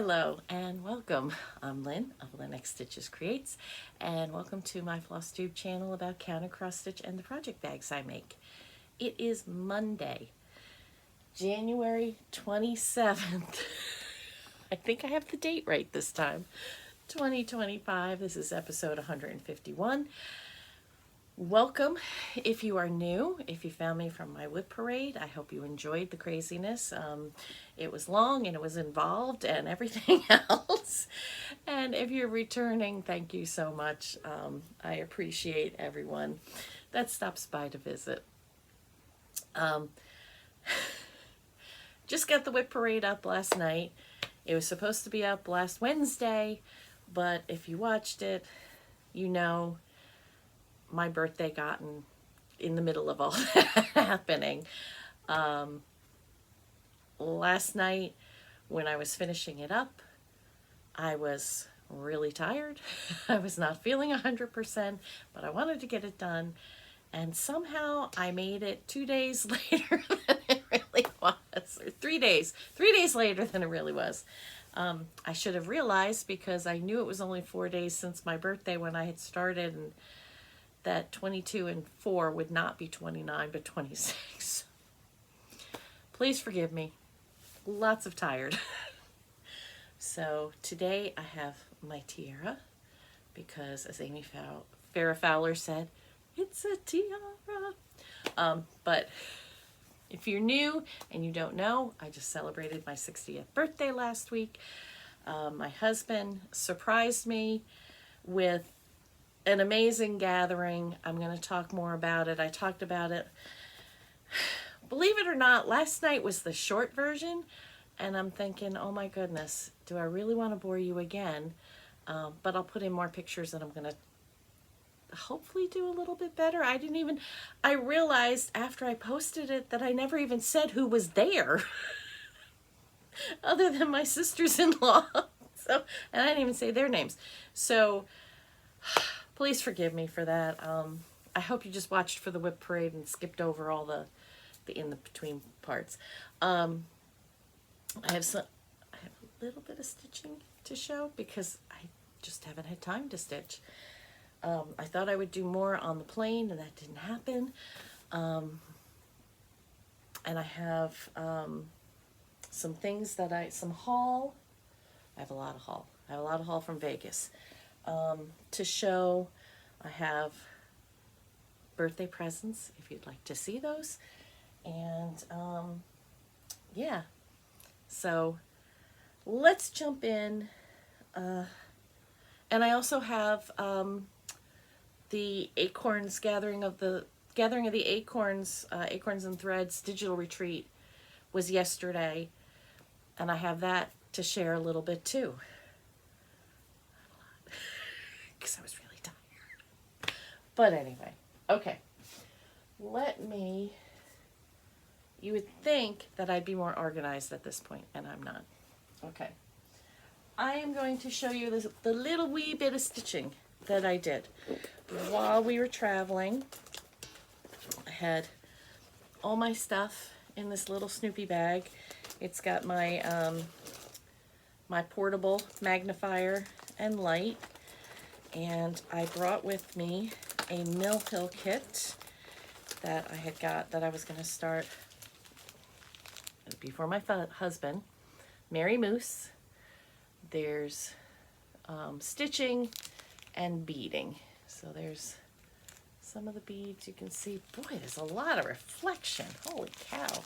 Hello and welcome. I'm Lynn of Lynn X Stitches Creates, and welcome to my Flosstube channel about counter cross stitch and the project bags I make. It is Monday, January 27th. I think I have the date right this time. 2025. This is episode 151. Welcome if you are new. If you found me from my wood parade, I hope you enjoyed the craziness. It was long and it was involved and everything else. And if you're returning, thank you so much. I appreciate everyone that stops by to visit. Just got the wood parade up last night. It was supposed to be up last Wednesday, but if you watched it, you know my birthday got in the middle of all that happening. Last night when I was finishing it up, I was really tired. I was not feeling 100%, but I wanted to get it done. And somehow I made it 2 days later than it really was, or 3 days. 3 days later than it really was. I should have realized, because I knew it was only 4 days since my birthday when I had started, and that 22 and 4 would not be 29 but 26. Please forgive me. Lots of tired. So today I have my tiara, because as Farrah Fowler said, it's a tiara. But if you're new and you don't know, I just celebrated my 60th birthday last week. My husband surprised me with an amazing gathering. I'm going to talk more about it. I talked about it, believe it or not, last night was the short version, and I'm thinking, oh my goodness, do I really want to bore you again? But I'll put in more pictures, and I'm going to hopefully do a little bit better. I realized after I posted it that I never even said who was there other than my sisters-in-law. And I didn't even say their names. So please forgive me for that. I hope you just watched for the whip parade and skipped over all the in-between parts. I have a little bit of stitching to show because I just haven't had time to stitch. I thought I would do more on the plane, and that didn't happen. And I have some things that some haul. I have a lot of haul. I have a lot of haul from Vegas. To show. I have birthday presents if you'd like to see those, and yeah, so let's jump in. And I also have the Acorns Gathering of the Acorns Acorns and Threads digital retreat was yesterday, and I have that to share a little bit too, because I was really tired. But anyway, okay. You would think that I'd be more organized at this point, and I'm not. Okay. I am going to show you the little wee bit of stitching that I did while we were traveling. I had all my stuff in this little Snoopy bag. It's got my my portable magnifier and light. And I brought with me a Mill Hill kit that I had got, that I was going to start before my husband. Mary Moose. There's stitching and beading. So there's some of the beads you can see. Boy, there's a lot of reflection. Holy cow.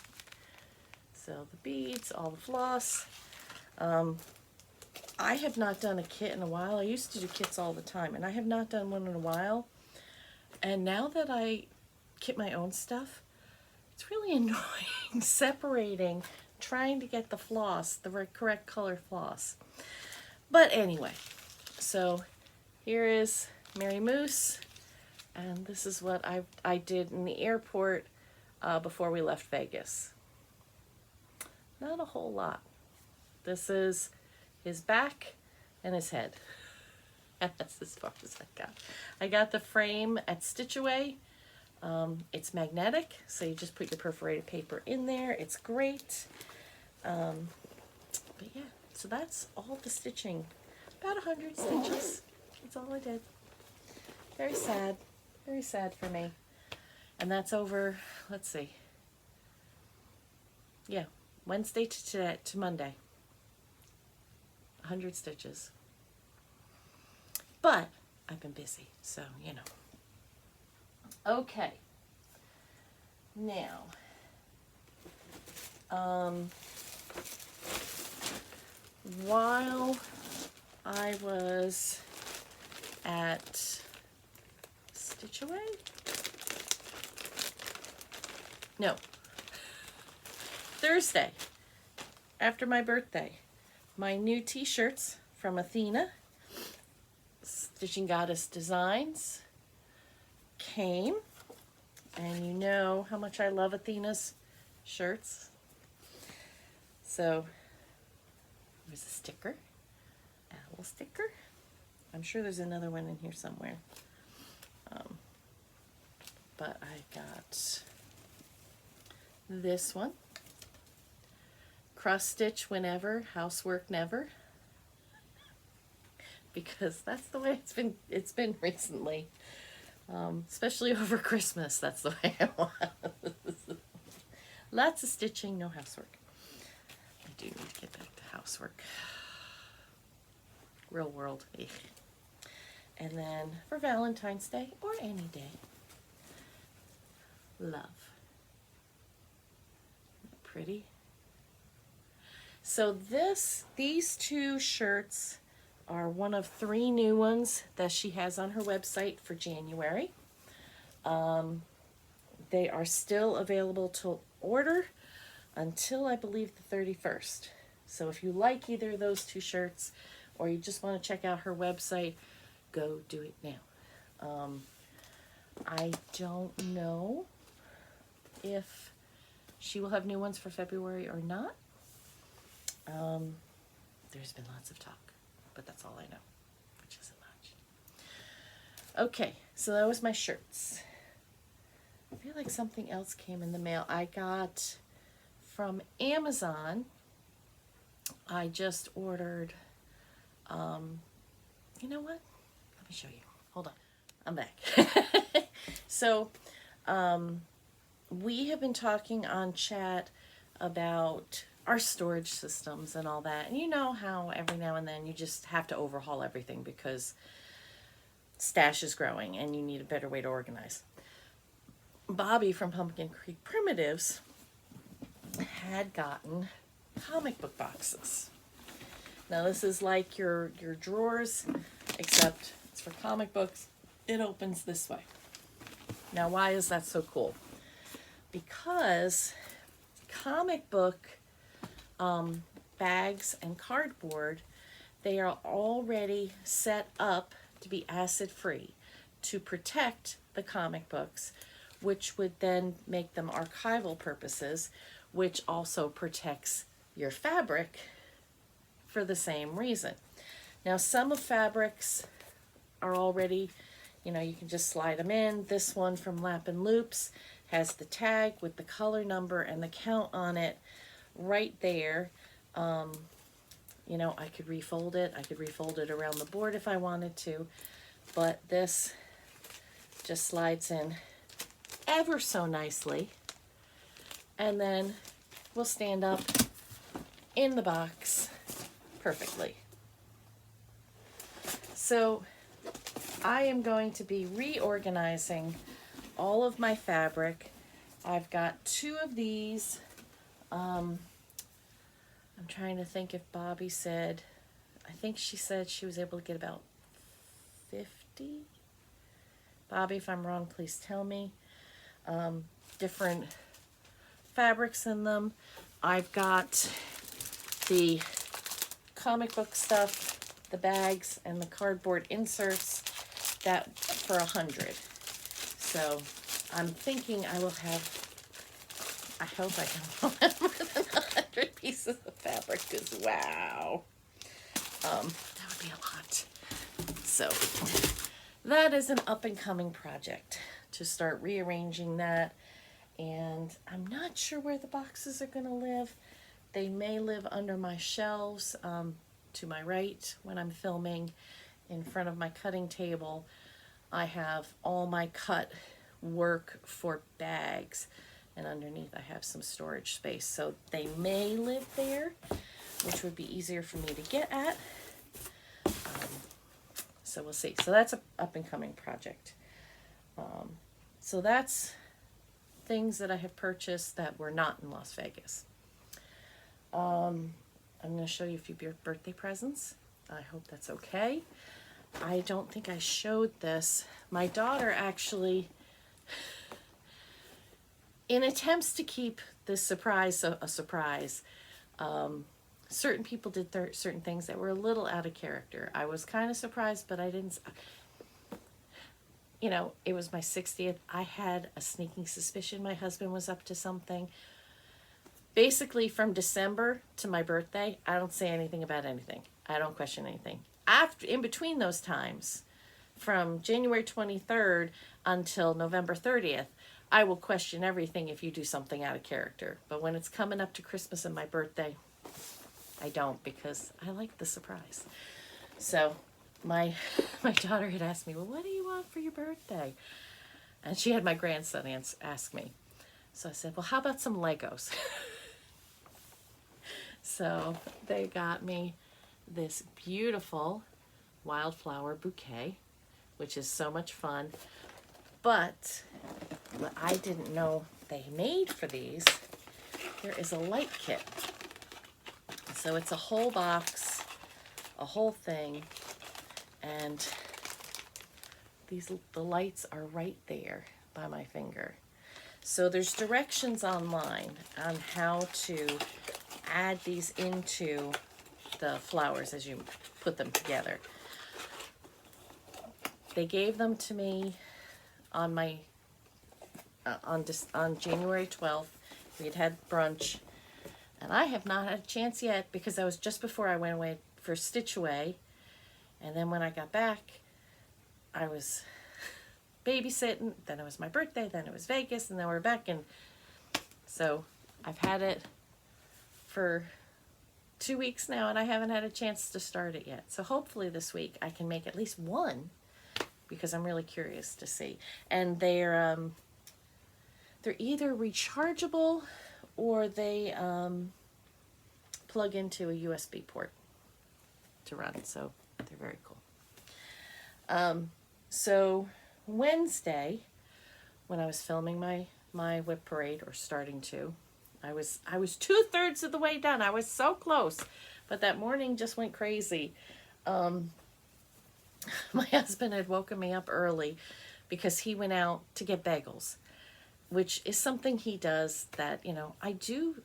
So the beads, all the floss. I have not done a kit in a while. I used to do kits all the time, and I have not done one in a while. And now that I kit my own stuff, it's really annoying separating, trying to get the floss, the correct color floss. But anyway, so here is Mary Moose, and this is what I did in the airport before we left Vegas. Not a whole lot. This is his back and his head. That's as far as I got. I got the frame at Stitch Away. It's magnetic, so you just put your perforated paper in there. It's great. But yeah, So that's all the stitching. About 100 stitches. That's all I did. Very sad. Very sad for me. And that's over, let's see. Yeah, Wednesday to Monday. 100 stitches. But I've been busy, so you know. Okay. Now, while I was at Stitch Away? No. Thursday, after my birthday, my new t-shirts from Athena, Stitching Goddess Designs, came. And you know how much I love Athena's shirts. So, there's a sticker, owl sticker. I'm sure there's another one in here somewhere. But I got this one. Cross stitch whenever, housework never. Because that's the way it's been recently. Especially over Christmas, that's the way I want. Lots of stitching, no housework. I do need to get back to housework. Real world. And then for Valentine's Day, or any day, love. Pretty. So these two shirts are one of 3 new ones that she has on her website for January. They are still available to order until I believe the 31st. So if you like either of those 2 shirts, or you just want to check out her website, go do it now. I don't know if she will have new ones for February or not. There's been lots of talk, but that's all I know, which isn't much. Okay, so that was my shirts. I feel like something else came in the mail. I got from Amazon, I just ordered, you know what? Let me show you. Hold on. I'm back. So, we have been talking on chat about our storage systems and all that. And you know how every now and then you just have to overhaul everything because stash is growing and you need a better way to organize. Bobby from Pumpkin Creek Primitives had gotten comic book boxes. Now this is like your drawers, except it's for comic books. It opens this way. Now why is that so cool? Because comic book bags and cardboard, they are already set up to be acid free to protect the comic books, which would then make them archival purposes, which also protects your fabric for the same reason. Now some of fabrics are already, you know, you can just slide them in. This one from Lap and Loops has the tag with the color number and the count on it right there. You know, I could refold it. I could refold it around the board if I wanted to, but this just slides in ever so nicely, and then will stand up in the box perfectly. So I am going to be reorganizing all of my fabric. I've got 2 of these. I'm trying to think if Bobby said, I think she said she was able to get about 50. Bobby, if I'm wrong, please tell me. Different fabrics in them. I've got the comic book stuff, the bags, and the cardboard inserts that for 100. So I'm thinking I will have, I hope I don't have more than 100 pieces of fabric, because wow, that would be a lot. So that is an up and coming project to start rearranging that. And I'm not sure where the boxes are going to live, They may live under my shelves to my right when I'm filming. In front of my cutting table, I have all my cut work for bags, and underneath I have some storage space. So they may live there, which would be easier for me to get at. So we'll see. So that's an up and coming project. So that's things that I have purchased that were not in Las Vegas. I'm going to show you a few birthday presents. I hope that's okay. I don't think I showed this. My daughter actually, in attempts to keep this surprise a surprise, certain people did certain things that were a little out of character. I was kind of surprised, but I didn't, you know, it was my 60th. I had a sneaking suspicion my husband was up to something. Basically, from December to my birthday, I don't say anything about anything. I don't question anything. In between those times, from January 23rd until November 30th, I will question everything if you do something out of character. But when it's coming up to Christmas and my birthday, I don't, because I like the surprise. So my daughter had asked me, well, what do you want for your birthday? And she had my grandson ask me. So I said, well, how about some Legos? So they got me this beautiful wildflower bouquet, which is so much fun. But what I didn't know they made for these, there is a light kit. So it's a whole box, a whole thing, and the lights are right there by my finger. So there's directions online on how to add these into the flowers as you put them together. They gave them to me on my on January 12th. We had brunch, and I have not had a chance yet because that was just before I went away for Stitch Away. And then when I got back, I was babysitting, then it was my birthday, then it was Vegas, and then we're back. And so I've had it for 2 weeks now, and I haven't had a chance to start it yet. So hopefully this week I can make at least one, because I'm really curious to see. And they're either rechargeable or they plug into a USB port to run. So they're very cool. So Wednesday, when I was filming my whip parade, or starting to, I was 2/3 of the way done. I was so close, but that morning just went crazy. My husband had woken me up early because he went out to get bagels, which is something he does that, you know, I do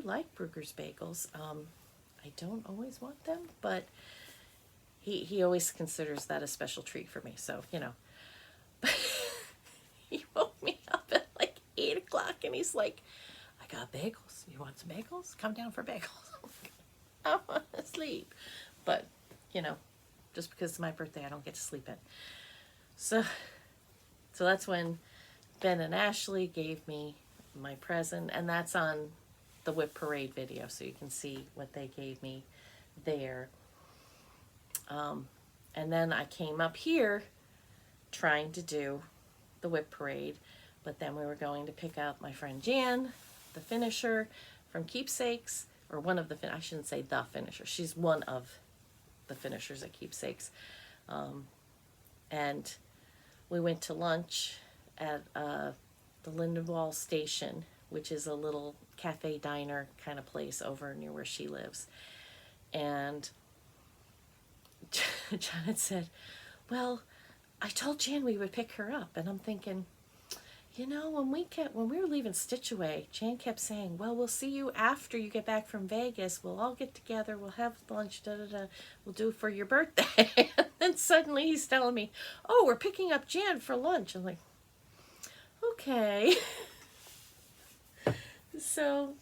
like Bruegger's bagels. I don't always want them, but he always considers that a special treat for me. So, you know, he woke me up at like 8 o'clock and he's like, I got bagels. You want some bagels? Come down for bagels. I want to sleep. But, you know, just because it's my birthday, I don't get to sleep in. So that's when Ben and Ashley gave me my present, and that's on the whip parade video, so you can see what they gave me there. And then I came up here trying to do the whip parade, but then we were going to pick up my friend Jan, the finisher from Keepsakes, or one of the, I shouldn't say the finisher, she's one of the finishers at Keepsakes. And we went to lunch at the Lynn station, which is a little cafe diner kind of place over near where she lives. And John had said, well, I told Jan we would pick her up. And I'm thinking, you know, when we were leaving Stitch Away, Jan kept saying, well, we'll see you after you get back from Vegas. We'll all get together. We'll have lunch. We'll do it for your birthday. And then suddenly he's telling me, oh, we're picking up Jan for lunch. I'm like, okay. So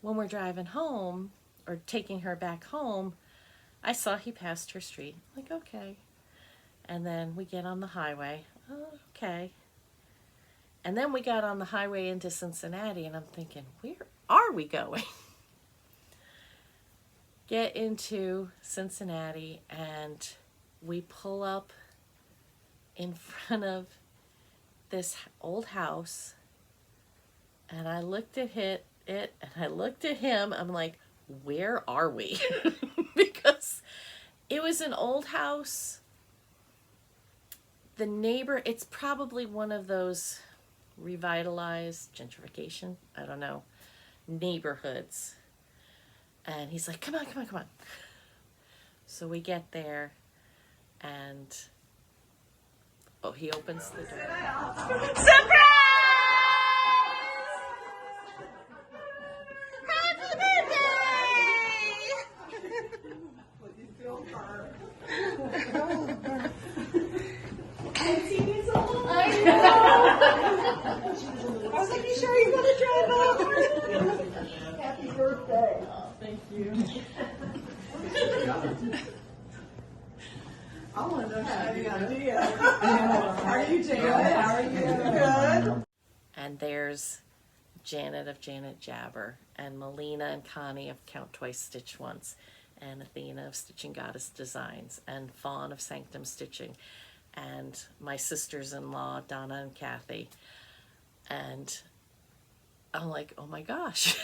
when we're driving home, or taking her back home, I saw he passed her street. I'm like, okay. And then we get on the highway. Oh, okay. And then we got on the highway into Cincinnati, and I'm thinking, where are we going? get into Cincinnati, and we pull up in front of this old house, and I looked at it and I looked at him. I'm like, where are we? Because it was an old house. The neighbor, it's probably one of those revitalized gentrification, I don't know, neighborhoods. And he's like, come on, come on, come on. So we get there, and he opens the door. Surprise! Happy birthday! I know. I was like, you sure you're gonna drive over? Happy birthday. Oh, thank you. I want to know how you got idea. Are you Janet? How are you? Good. And there's Janet of Janet Jabber, and Melina and Connie of Count Twice Stitch Once, and Athena of Stitching Goddess Designs, and Fawn of Sanctum Stitching, and my sisters-in-law, Donna and Kathy. And I'm like, oh my gosh.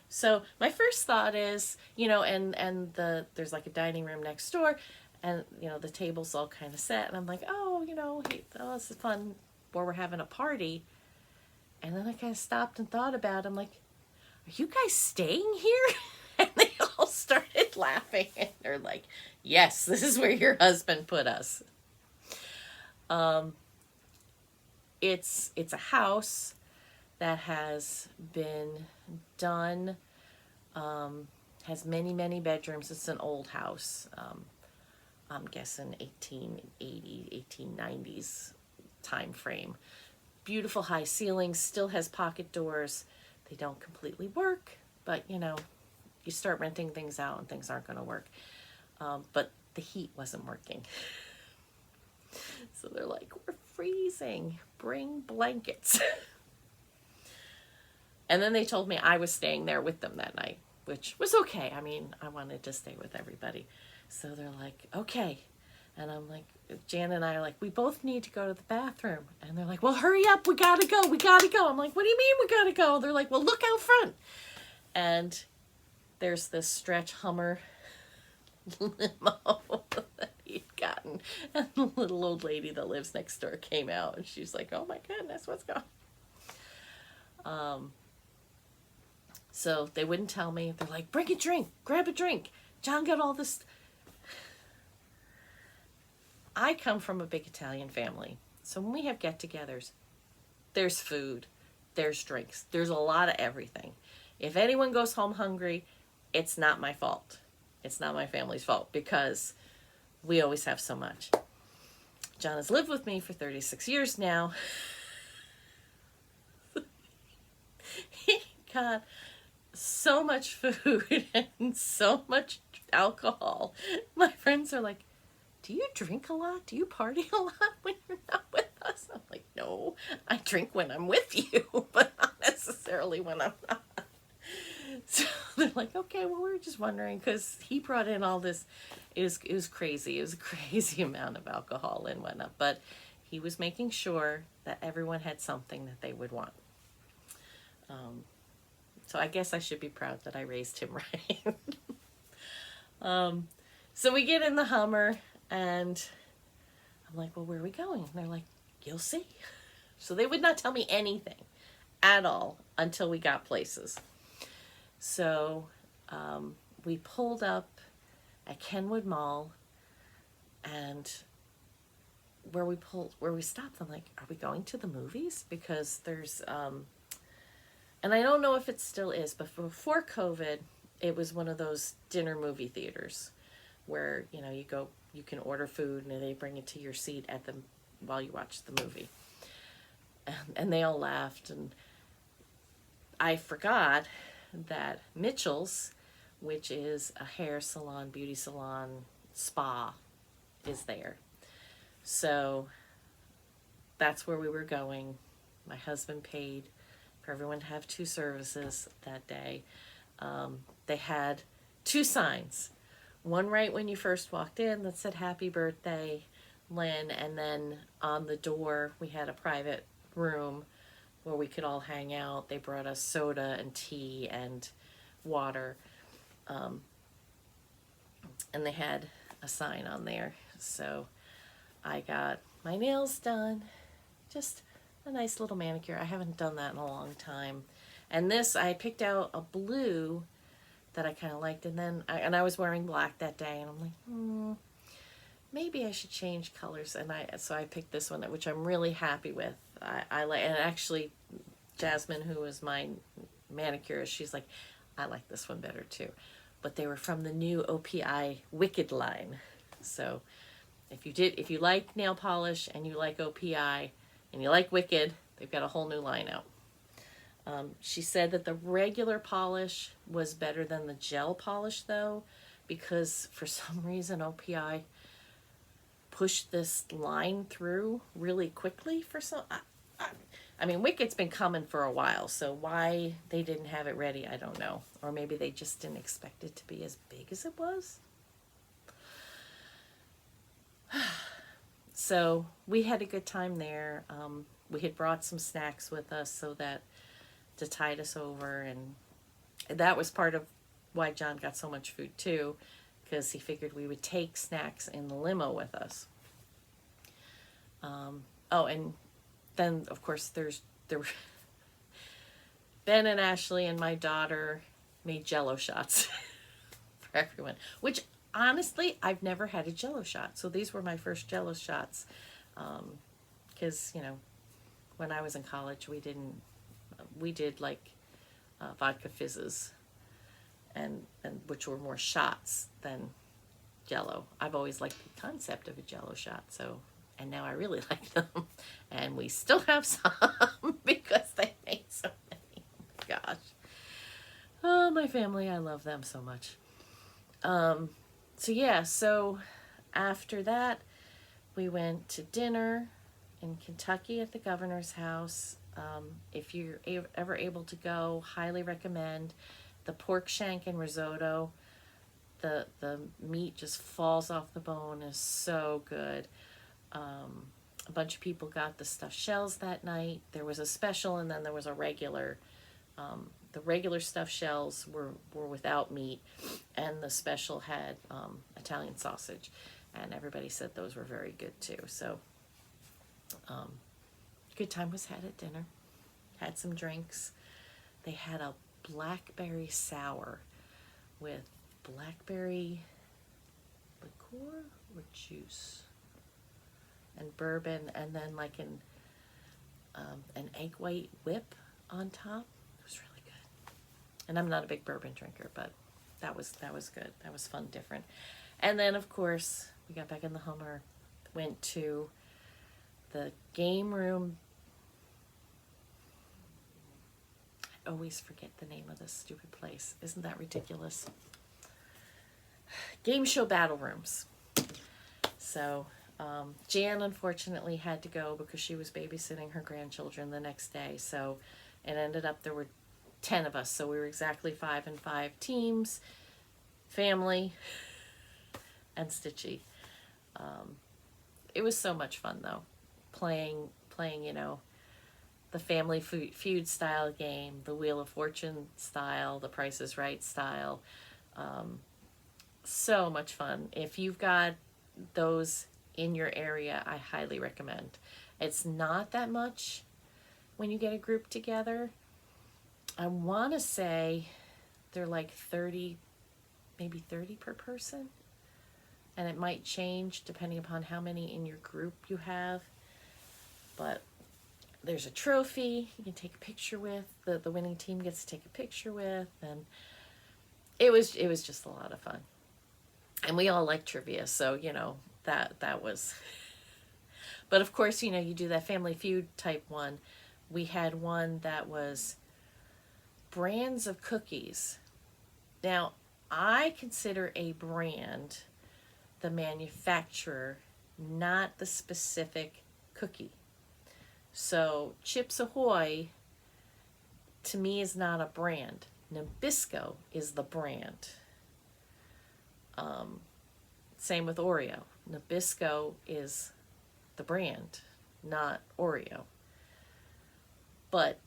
So my first thought is, and there's like a dining room next door, and the table's all kind of set, and I'm like, oh, hey, this is fun, or we're having a party. And then I kind of stopped and thought about it. I'm like, are you guys staying here? And they all started laughing, and they're like, yes, this is where your husband put us. It's a house that has been done, has many bedrooms. It's an old house. I'm guessing 1880, 1890s time frame. Beautiful high ceilings, still has pocket doors. They don't completely work, but you start renting things out and things aren't going to work. But the heat wasn't working. So they're like, we're freezing, bring blankets. And then they told me I was staying there with them that night, which was okay. I mean, I wanted to stay with everybody. So they're like, okay. And I'm like, Jan and I are like, we both need to go to the bathroom. And they're like, well, hurry up, we gotta go. I'm like, what do you mean we gotta go? They're like, well, look out front. And there's this stretch Hummer limo that he'd gotten. And the little old lady that lives next door came out, and she's like, oh my goodness, what's going on? So they wouldn't tell me. They're like, bring a drink, grab a drink. John got all this. I come from a big Italian family. So when we have get-togethers, there's food, there's drinks, there's a lot of everything. If anyone goes home hungry, it's not my fault. It's not my family's fault, because we always have so much. John has lived with me for 36 years now. He got so much food and so much alcohol. My friends are like, do you drink a lot? Do you party a lot when you're not with us? I'm like, no, I drink when I'm with you, but not necessarily when I'm not. So they're like, okay, well, we were just wondering, because he brought in all this. It was crazy. It was a crazy amount of alcohol and whatnot, but he was making sure that everyone had something that they would want. So I guess I should be proud that I raised him right. So we get in the Hummer, and I'm like, well, where are we going? And they're like, you'll see. So they would not tell me anything at all until we got places. So we pulled up at Kenwood Mall, and where we stopped, I'm like, are we going to the movies? Because there's, and I don't know if it still is, but before COVID, it was one of those dinner movie theaters where, you can order food and they bring it to your seat while you watch the movie. And they all laughed, and I forgot that Mitchell's, which is a hair salon, beauty salon, spa, is there. So that's where we were going. My husband paid for everyone to have 2 services that day. They had 2 signs. One right when you first walked in that said happy birthday, Lynn, and then on the door we had a private room where we could all hang out. They brought us soda and tea and water. And they had a sign on there. So I got my nails done. Just a nice little manicure. I haven't done that in a long time. And this, I picked out a blue that I kind of liked. And then, I was wearing black that day. And I'm like, maybe I should change colors. And so I picked this one, which I'm really happy with. I like, and actually, Jasmine, who was my manicurist, she's like, I like this one better too. But they were from the new OPI Wicked line. So if you like nail polish and you like OPI and you like Wicked, they've got a whole new line out. She said that the regular polish was better than the gel polish though, because for some reason OPI pushed this line through really quickly for some. I mean, Wicked's been coming for a while, so why they didn't have it ready, I don't know. Or maybe they just didn't expect it to be as big as it was. So we had a good time there. We had brought some snacks with us so that to tide us over, and that was part of why John got so much food too, because he figured we would take snacks in the limo with us. Oh, and then of course there were Ben and Ashley and my daughter made Jello shots for everyone, which honestly I've never had a Jello shot, so these were my first Jello shots, because when I was in college we did like vodka fizzes and which were more shots than Jello. I've always liked the concept of a Jello shot, so. And now I really like them. And we still have some because they made so many. Oh my gosh. Oh, my family, I love them so much. So after that, we went to dinner in Kentucky at the governor's house. If you're ever able to go, highly recommend. The pork shank and risotto. The meat just falls off the bone, is so good. A bunch of people got the stuffed shells that night. There was a special, and then there was a regular. The regular stuffed shells were without meat, and the special had Italian sausage, and everybody said those were very good too. So good time was had at dinner. Had some drinks. They had a blackberry sour with blackberry liqueur or juice and bourbon, and then like an egg white whip on top. It was really good. And I'm not a big bourbon drinker, but that was good. That was fun, different. And then of course we got back in the Hummer, went to the game room. I always forget the name of this stupid place. Isn't that ridiculous? Game show battle rooms. So Jan unfortunately had to go because she was babysitting her grandchildren the next day. So it ended up there were 10 of us. So we were exactly 5 and 5 teams, family, and Stitchy. It was so much fun though, playing the Family Feud style game, the Wheel of Fortune style, the Price is Right style. So much fun. If you've got those in your area, I highly recommend. It's not that much when you get a group together. I want to say they're like 30, maybe 30 per person. And it might change depending upon how many in your group you have. But there's a trophy you can take a picture with. The winning team gets to take a picture with. And it was just a lot of fun. And we all like trivia, so that was. But of course, you do that Family Feud type one. We had one that was brands of cookies. Now, I consider a brand the manufacturer, not the specific cookie. So Chips Ahoy, to me, is not a brand. Nabisco is the brand. Same with Oreo. Nabisco is the brand, not Oreo. But,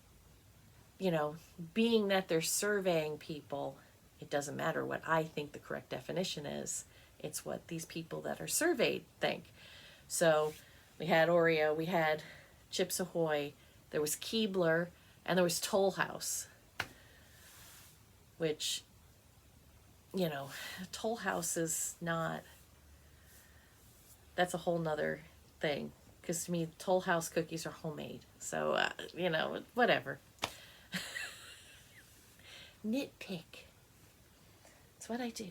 you know, being that they're surveying people, it doesn't matter what I think the correct definition is. It's what these people that are surveyed think. So we had Oreo, we had Chips Ahoy, there was Keebler, and there was Toll House. Which, you know, Toll House is not, that's a whole nother thing. Because to me, Toll House cookies are homemade. So, you know, whatever. Nitpick. That's what I do.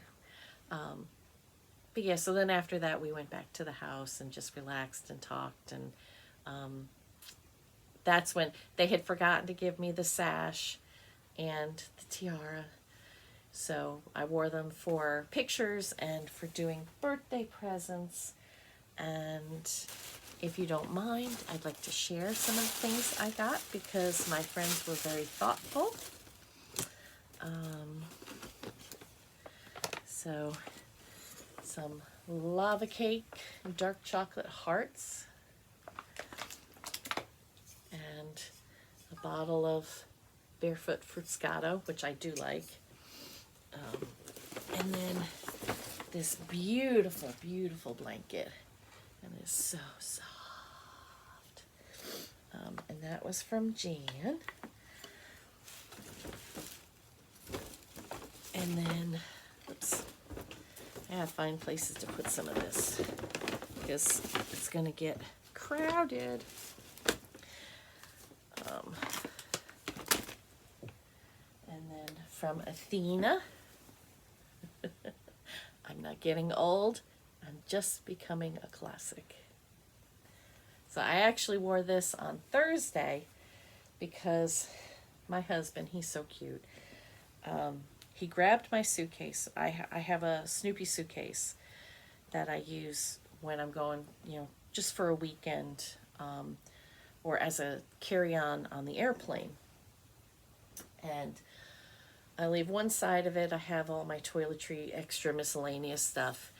But yeah, so then after that, we went back to the house and just relaxed and talked. And that's when they had forgotten to give me the sash and the tiara. So I wore them for pictures and for doing birthday presents. And if you don't mind, I'd like to share some of the things I got because my friends were very thoughtful. So some lava cake, dark chocolate hearts, and a bottle of Barefoot Fruscato, which I do like. And then this beautiful, beautiful blanket. And it's so soft. And that was from Jan. And then, oops, I have to find places to put some of this because it's going to get crowded. And then from Athena, I'm not getting old, I'm just becoming a classic. So I actually wore this on Thursday because my husband, he's so cute. He grabbed my suitcase. I have a Snoopy suitcase that I use when I'm going, you know, just for a weekend, or as a carry-on on the airplane. And I leave one side of it, I have all my toiletry, extra miscellaneous stuff,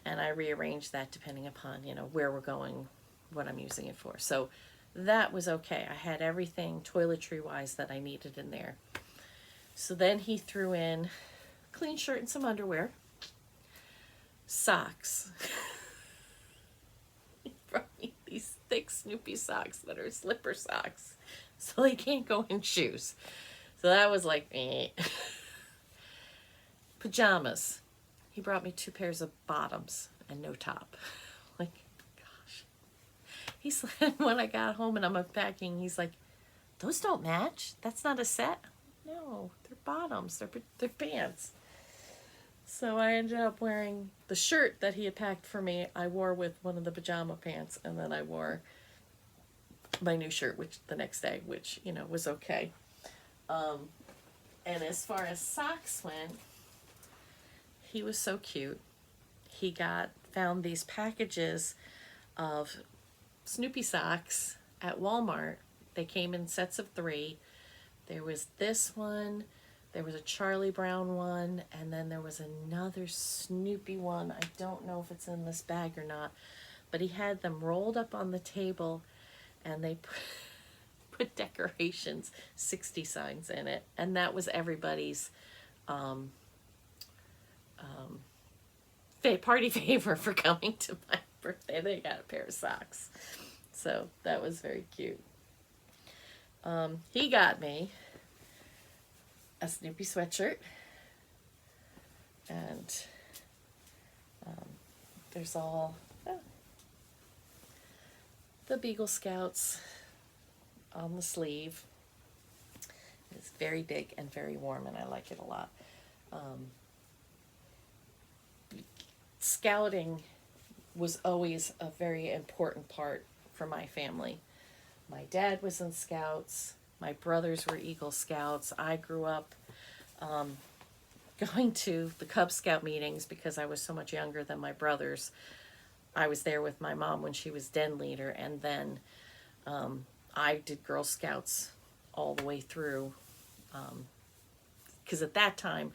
and I rearrange that depending upon, you know, where we're going, what I'm using it for. So that was okay. I had everything toiletry-wise that I needed in there. So then he threw in a clean shirt and some underwear, socks. He brought me these thick Snoopy socks that are slipper socks, so they can't go in shoes. So that was like, eh. Pajamas. He brought me 2 pairs of bottoms and no top. Like, gosh. He said when I got home and I'm unpacking, he's like, those don't match. That's not a set. No, they're bottoms. They're pants. So I ended up wearing the shirt that he had packed for me. I wore with one of the pajama pants, and then I wore my new shirt, which the next day, which, you know, was okay. And as far as socks went, he was so cute. He found these packages of Snoopy socks at Walmart. They came in sets of 3. There was this one, there was a Charlie Brown one, and then there was another Snoopy one. I don't know if it's in this bag or not, but he had them rolled up on the table, and they put decorations, 60 signs in it, and that was everybody's party favor for coming to my birthday. They got a pair of socks, so that was very cute. He got me a Snoopy sweatshirt, and there's all the Beagle Scouts on the sleeve. It's very big and very warm, and I like it a lot. Scouting was always a very important part for my family. My dad was in Scouts. My brothers were Eagle Scouts. I grew up going to the Cub Scout meetings because I was so much younger than my brothers. I was there with my mom when she was den leader, and then I did Girl Scouts all the way through. Because at that time,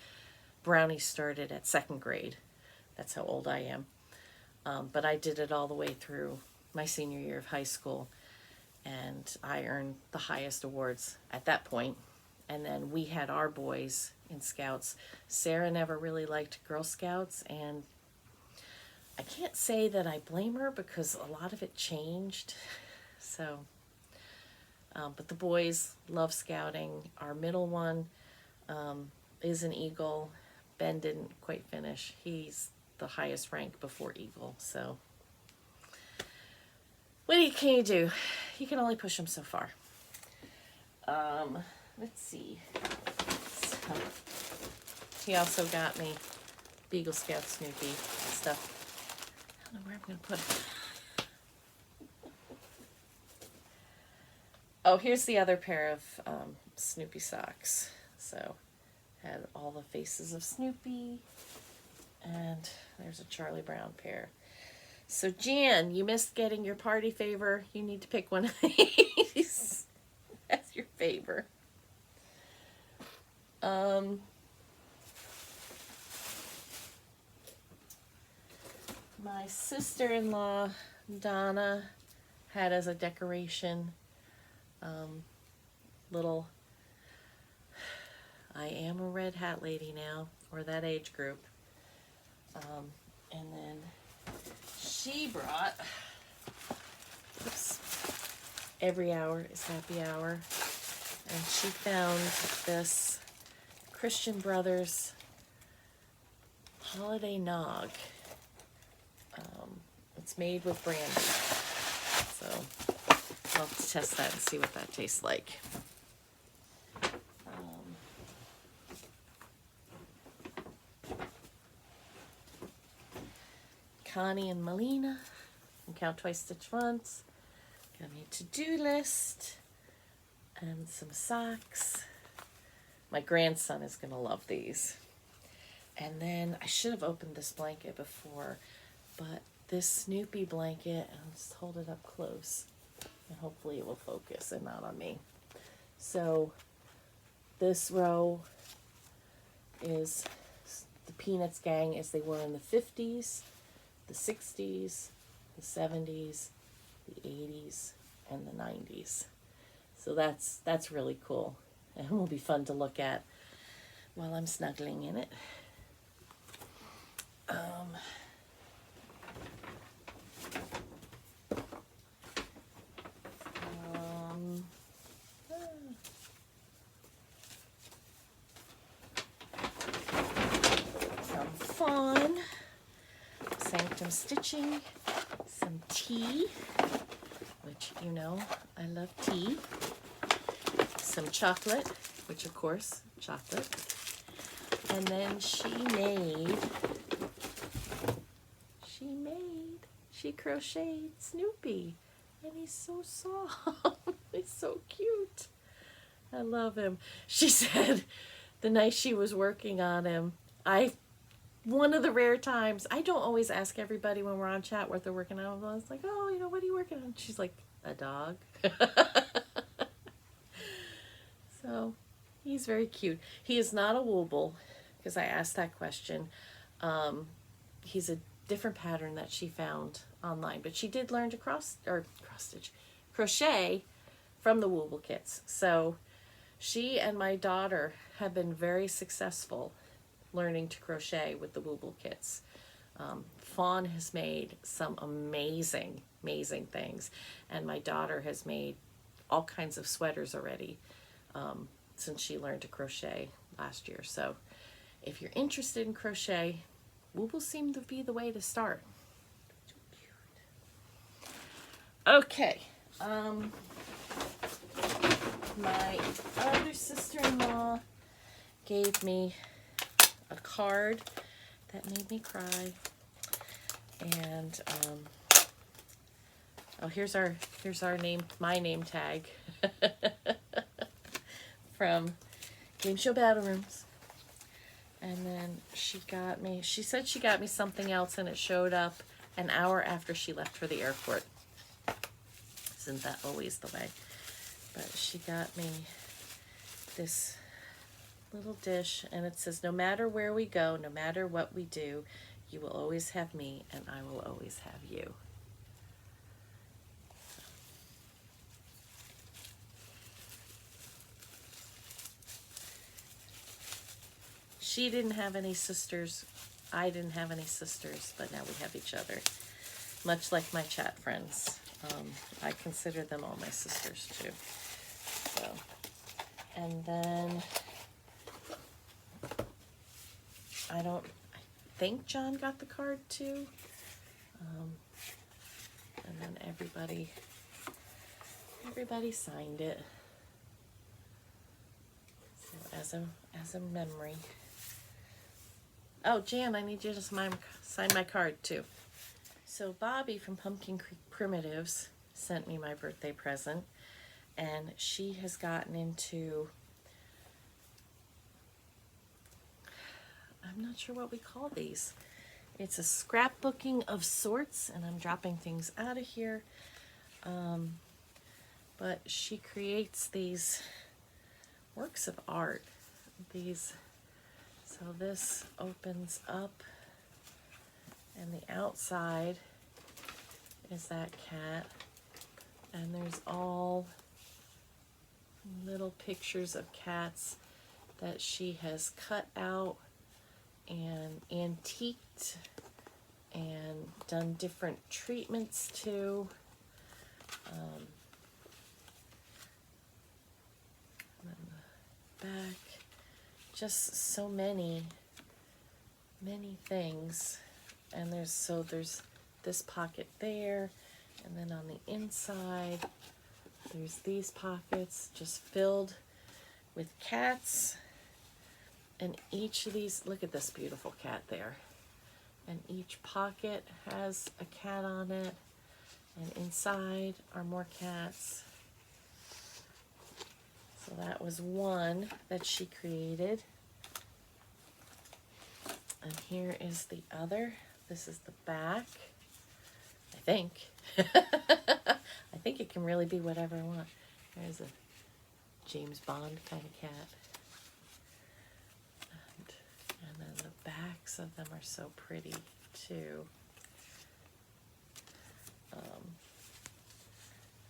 Brownies started at 2nd grade. That's how old I am. But I did it all the way through my senior year of high school, and I earned the highest awards at that point. And then we had our boys in Scouts. Sarah never really liked Girl Scouts, and I can't say that I blame her because a lot of it changed. So, but the boys love scouting. Our middle one is an Eagle. Ben didn't quite finish. He's the highest rank before Eagle. So, can you do? You can only push him so far. Let's see. So, he also got me Beagle Scout Snoopy stuff. I don't know where I'm going to put it. Oh, here's the other pair of Snoopy socks. So, had all the faces of Snoopy, and there's a Charlie Brown pair. So, Jan, you missed getting your party favor. You need to pick one of these as your favor. My sister-in-law, Donna, had as a decoration little, I am a red hat lady now, or that age group. And then she brought, oops, every hour is happy hour. And she found this Christian Brothers holiday nog. It's made with brandy. So I'll have to test that and see what that tastes like. Connie and Melina from Count Twice Stitch Once. Got me a to-do list and some socks. My grandson is going to love these. And then I should have opened this blanket before, but this Snoopy blanket, I'll just hold it up close and hopefully it will focus and not on me. So this row is the Peanuts gang as they were in the 50s, the 60s, the 70s, the 80s, and the 90s. So that's really cool and will be fun to look at while I'm snuggling in it. Some fawn, sanctum stitching, some tea, which you know I love tea, some chocolate, which of course chocolate, and then she crocheted Snoopy, and he's so soft. He's so cute. I love him. She said the night she was working on him, one of the rare times, I don't always ask everybody when we're on chat what they're working on. I was like, oh, what are you working on? She's like, a dog. So he's very cute. He is not a Wooble, because I asked that question. He's a different pattern that she found online, but she did learn to crochet from the Wooble kits. So she and my daughter have been very successful learning to crochet with the Wooble kits. Fawn has made some amazing things, and my daughter has made all kinds of sweaters already since she learned to crochet last year. So if you're interested in crochet, Wooble seem to be the way to start. Okay, my other sister-in-law gave me a card that made me cry, and oh, here's my name tag from Game Show Battle Rooms. And then she said she got me something else, and it showed up an hour after she left for the airport. Isn't that always the way? But she got me this little dish, and it says, no matter where we go, no matter what we do, You will always have me, and I will always have you. She didn't have any sisters. I didn't have any sisters, but now we have each other. Much like my chat friends. I consider them all my sisters too. So, and then I think John got the card too. And then everybody signed it. So as a memory. Oh, Jan, I need you to sign my card too. So Bobby from Pumpkin Creek Primitives sent me my birthday present, and she has gotten into, I'm not sure what we call these. It's a scrapbooking of sorts, and I'm dropping things out of here. But she creates these works of art. So this opens up, and the outside is that cat, and there's all little pictures of cats that she has cut out and antiqued and done different treatments to. And then the back, just so many things. And there's this pocket there, and then on the inside there's these pockets just filled with cats. And each of these, look at this beautiful cat there. And each pocket has a cat on it. And inside are more cats. So that was one that she created. And here is the other. This is the back, I think. I think it can really be whatever I want. There's a James Bond kind of cat. And then the backs of them are so pretty too.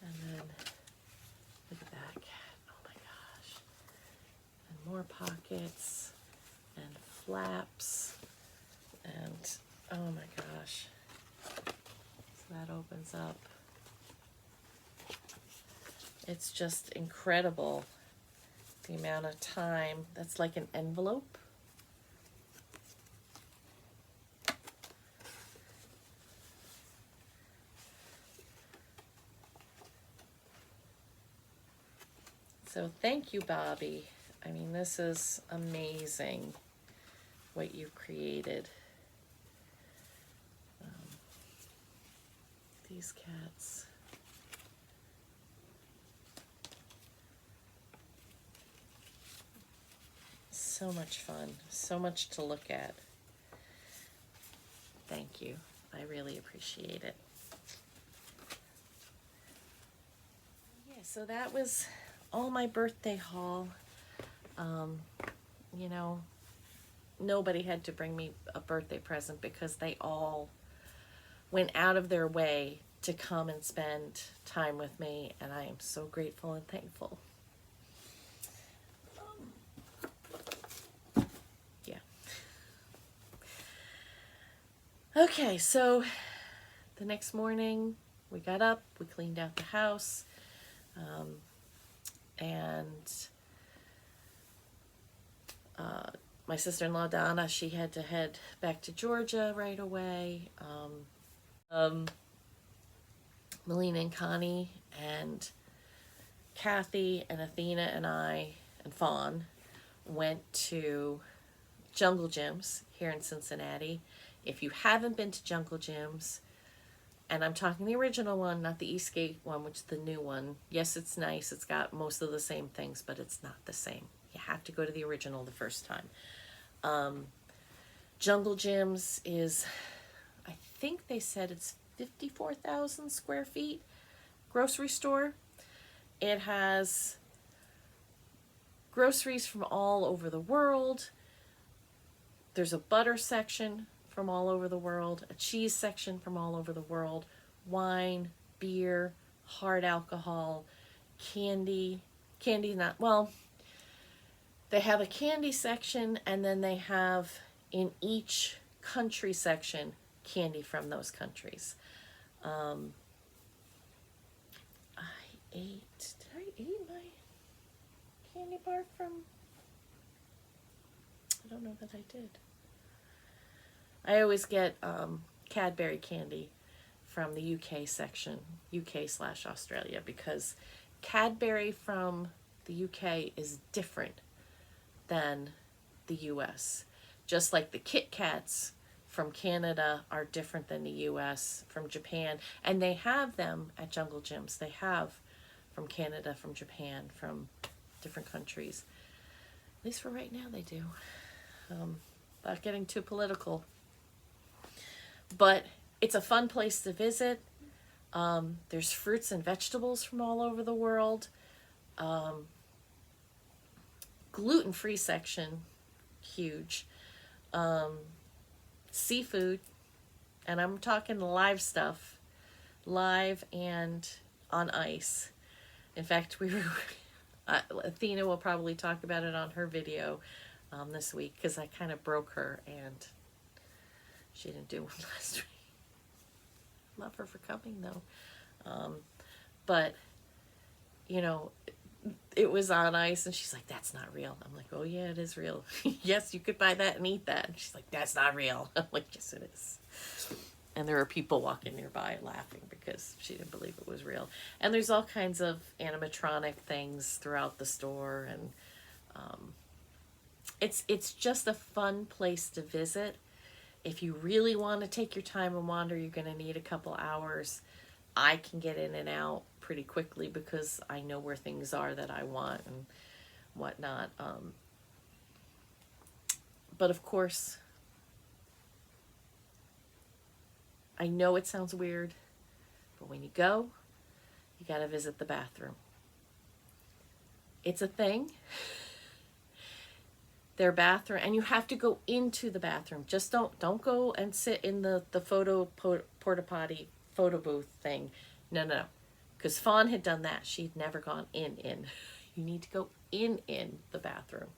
And then look at that cat. Oh my gosh. And more pockets and flaps. And oh my gosh. So that opens up. It's just incredible the amount of time. That's like an envelope. So thank you, Bobby. I mean, this is amazing what you've created. These cats. So much fun. So much to look at. Thank you. I really appreciate it. Yeah, so that was all my birthday haul. You know, nobody had to bring me a birthday present because they all went out of their way to come and spend time with me, and I am so grateful and thankful. Yeah. Okay, so the next morning we got up, we cleaned out the house, and my sister-in-law Donna, she had to head back to Georgia right away. Melina and Connie and Kathy and Athena and I and Fawn went to Jungle Gyms here in Cincinnati. If you haven't been to Jungle Gyms, and I'm talking the original one, not the Eastgate one, which is the new one. Yes, it's nice. It's got most of the same things, but it's not the same. You have to go to the original the first time. Jungle Gyms is, I think they said it's 54,000 square feet grocery store. It has groceries from all over the world. There's a butter section, from all over the world, a cheese section from all over the world, wine, beer, hard alcohol, candy. Candy not, well, they have a candy section, and then they have in each country section candy from those countries. Did I eat my candy bar from? I don't know that I did. I always get Cadbury candy from the UK section, UK/Australia, because Cadbury from the UK is different than the US. Just like the Kit Kats from Canada are different than the US, from Japan, and they have them at Jungle Gyms. They have from Canada, from Japan, from different countries. At least for right now they do. Without getting too political. But it's a fun place to visit. There's fruits and vegetables from all over the world. Gluten-free section, huge. Seafood, and I'm talking live stuff, live and on ice. In fact, we were, Athena will probably talk about it on her video this week, because I kind of broke her and she didn't do one last week. Love her for coming though. But, you know, it was on ice, and she's like, that's not real. I'm like, oh yeah, it is real. Yes, you could buy that and eat that. And she's like, that's not real. I'm like, yes, it is. And there were people walking nearby laughing because she didn't believe it was real. And there's all kinds of animatronic things throughout the store, and it's just a fun place to visit. If you really want to take your time and wander, you're going to need a couple hours. I can get in and out pretty quickly because I know where things are that I want and whatnot. But of course, I know it sounds weird, but when you go, you got to visit the bathroom. It's a thing. Their bathroom, and you have to go into the bathroom. Just don't go and sit in the porta potty photo booth thing. No. Because Fawn had done that. She'd never gone in. You need to go in the bathroom.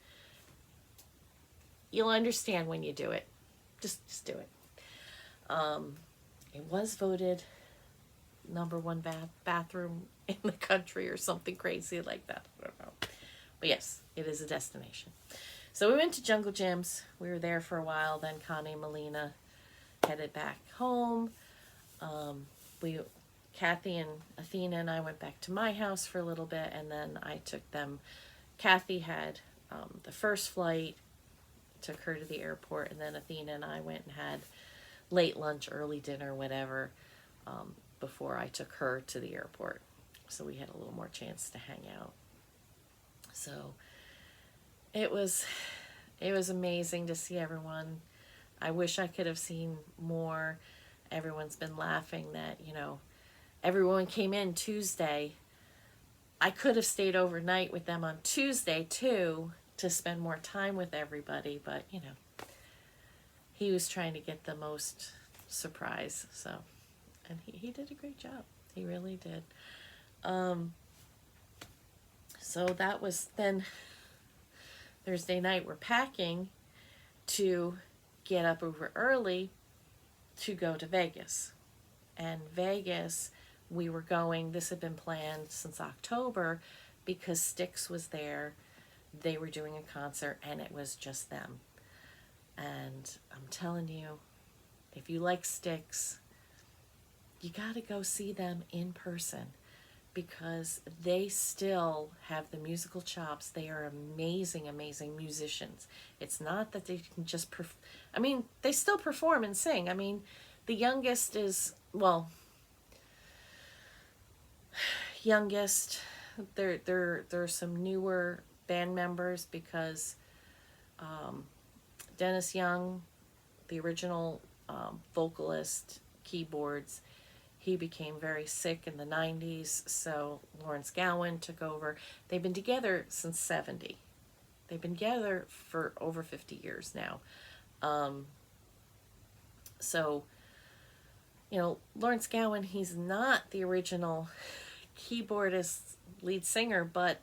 You'll understand when you do it. Just do it. It was voted #1 bathroom in the country or something crazy like that. I don't know. But yes, it is a destination. So we went to Jungle Gyms. We were there for a while. Then Connie and Melina headed back home. Kathy and Athena and I went back to my house for a little bit, and then I took them. Kathy had the first flight, took her to the airport, and then Athena and I went and had late lunch, early dinner, whatever, before I took her to the airport. So we had a little more chance to hang out. So it was amazing to see everyone. I wish I could have seen more. Everyone's been laughing that, everyone came in Tuesday. I could have stayed overnight with them on Tuesday too to spend more time with everybody, but he was trying to get the most surprise. So, and he did a great job. He really did. So that was then Thursday night. We're packing to get up over early to go to Vegas. And Vegas, we were going, this had been planned since October because Styx was there. They were doing a concert and it was just them. And I'm telling you, if you like Styx, you got to go see them in person because they still have the musical chops. They are amazing, amazing musicians. It's not that they can just they still perform and sing. The youngest is, there are some newer band members because Dennis Young, the original vocalist, keyboards, he became very sick in the 90s, so Lawrence Gowan took over. They've been together since 70. They've been together for over 50 years now. So, Lawrence Gowan, he's not the original keyboardist lead singer, but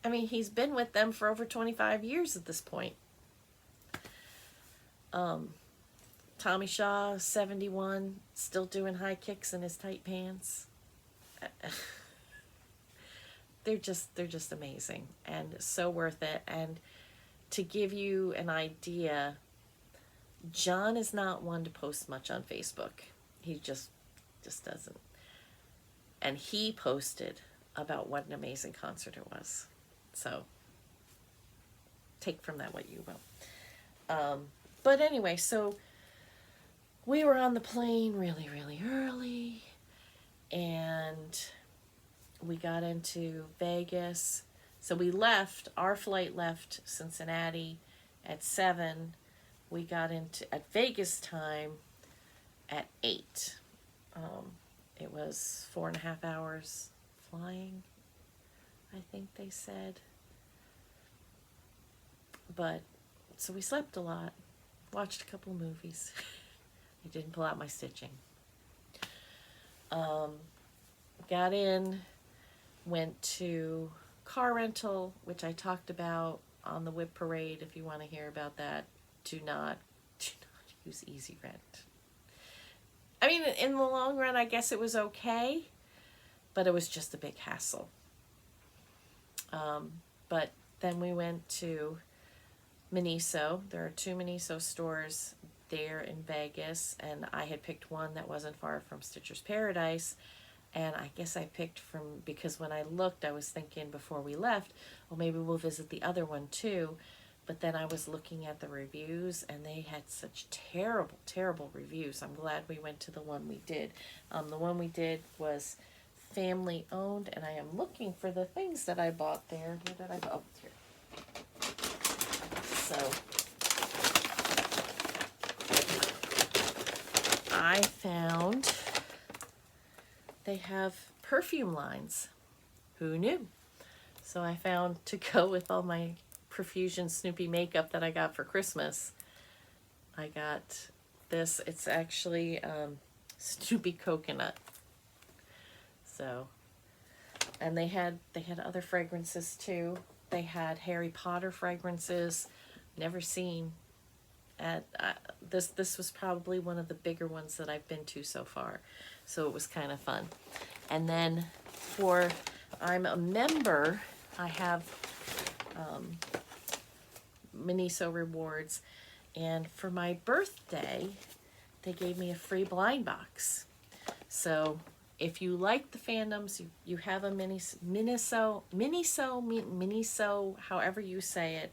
I mean, he's been with them for over 25 years at this point. Tommy Shaw, 71, still doing high kicks in his tight pants. They're just amazing and so worth it. And to give you an idea, John is not one to post much on Facebook. He just doesn't. And he posted about what an amazing concert it was. So take from that what you will. But anyway, so we were on the plane really, really early, and we got into Vegas. So we left, our flight left Cincinnati at 7. We got at Vegas time at 8. It was 4.5 hours flying, I think they said. But, so we slept a lot, watched a couple of movies. I didn't pull out my stitching. Got in, went to car rental, which I talked about on the Whip Parade. If you want to hear about that, do not use Easy Rent. I mean, in the long run, I guess it was okay, but it was just a big hassle. But then we went to Miniso. There are 2 Miniso stores there in Vegas, and I had picked one that wasn't far from Stitcher's Paradise, and I guess I picked because when I looked, I was thinking before we left, well, maybe we'll visit the other one too. But then I was looking at the reviews, and they had such terrible, terrible reviews. I'm glad we went to the one we did. The one we did was family owned, and I am looking for the things that I bought there. Where did I go? Oh, here. So I found they have perfume lines. Who knew? So I found, to go with all my Profusion Snoopy makeup that I got for Christmas, I got this. It's actually Snoopy Coconut. So, and they had other fragrances too. They had Harry Potter fragrances, never seen. This was probably one of the bigger ones that I've been to so far, so it was kind of fun. And then I'm a member, I have Miniso rewards, and for my birthday they gave me a free blind box. So if you like the fandoms, you have a Miniso, however you say it,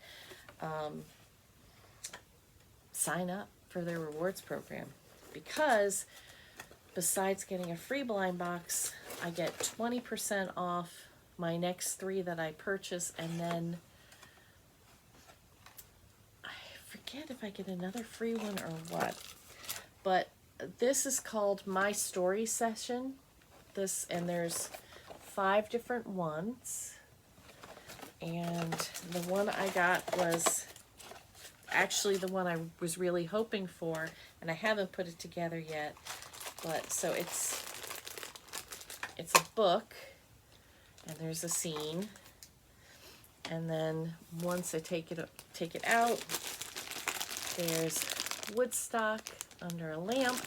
sign up for their rewards program, because besides getting a free blind box, I get 20% off my next 3 that I purchase, and then I forget if I get another free one or what, but this is called My Story Session. And there's 5 different ones, and the one I got was actually the one I was really hoping for, and I haven't put it together yet. But so it's a book, and there's a scene, and then once I take it out, there's Woodstock under a lamp.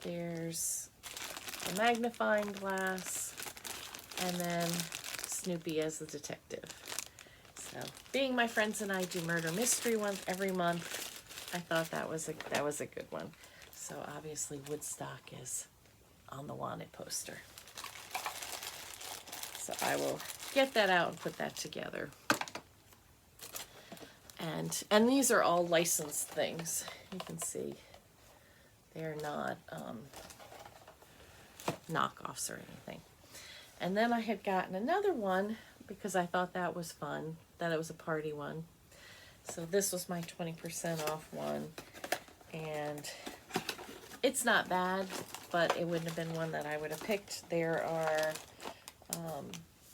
There's a magnifying glass, and then Snoopy as the detective. So, being my friends and I do murder mystery ones every month, I thought that was a good one. So obviously Woodstock is on the wanted poster. So I will get that out and put that together. And these are all licensed things. You can see they're not knockoffs or anything. And then I had gotten another one because I thought that was fun, that it was a party one. So this was my 20% off one, and it's not bad, but it wouldn't have been one that I would have picked. There are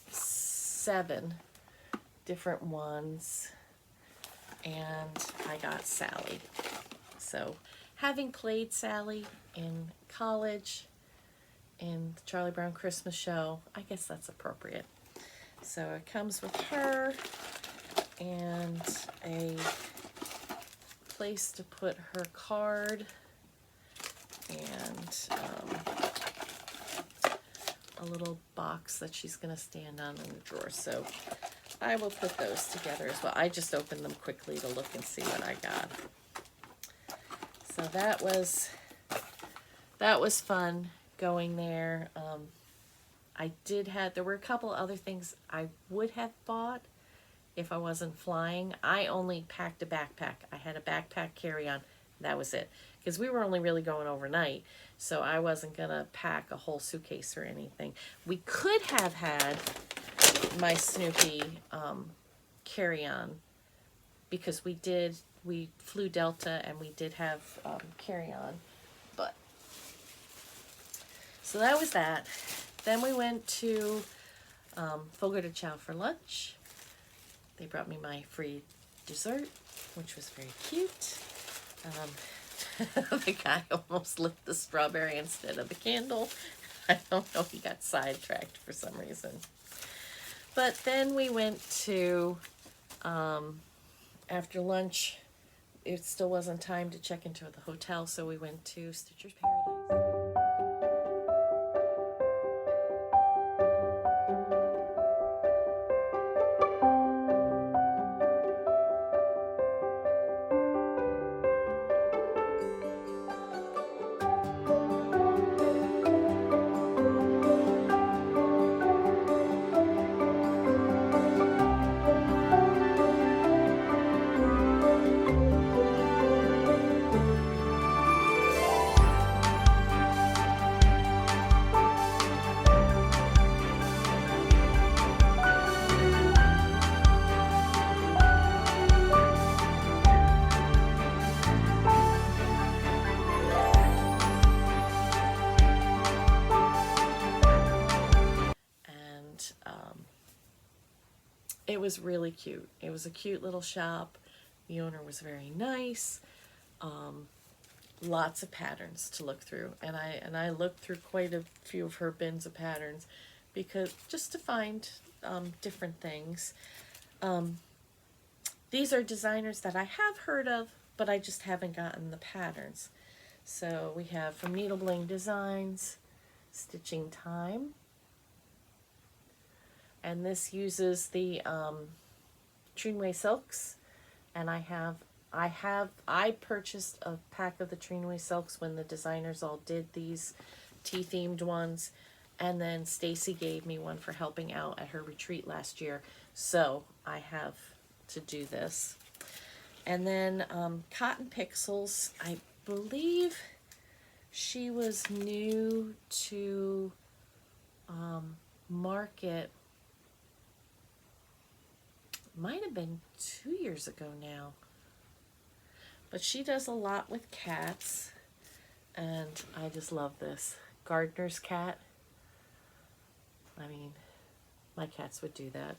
7 different ones, and I got Sally. So having played Sally in college in the Charlie Brown Christmas show, I guess that's appropriate. So it comes with her and a place to put her card and a little box that she's going to stand on in the drawer. So I will put those together as well. I just opened them quickly to look and see what I got. So that was fun going there. There were a couple other things I would have bought if I wasn't flying. I only packed a backpack. I had a backpack carry-on. That was it. Because we were only really going overnight. So I wasn't going to pack a whole suitcase or anything. We could have had my Snoopy carry-on. Because we flew Delta and we did have carry-on. But, so that was that. Then we went to Fogo de Chao for lunch. They brought me my free dessert, which was very cute. The guy almost lit the strawberry instead of the candle. I don't know, he got sidetracked for some reason. But then we went to, after lunch, it still wasn't time to check into the hotel, so we went to Stitcher's Paradise. It was really cute. It was a cute little shop. The owner was very nice. Lots of patterns to look through, and I looked through quite a few of her bins of patterns because just to find different things. These are designers that I have heard of, but I just haven't gotten the patterns. So we have from Needle Bling Designs, Stitching Time. And this uses the Trinway Silks, and I purchased a pack of the Trinway Silks when the designers all did these tea-themed ones, and then Stacy gave me one for helping out at her retreat last year, so I have to do this. And then Cotton Pixels, I believe she was new to market. Might have been 2 years ago now. But she does a lot with cats. And I just love this. Gardener's cat. I mean, my cats would do that.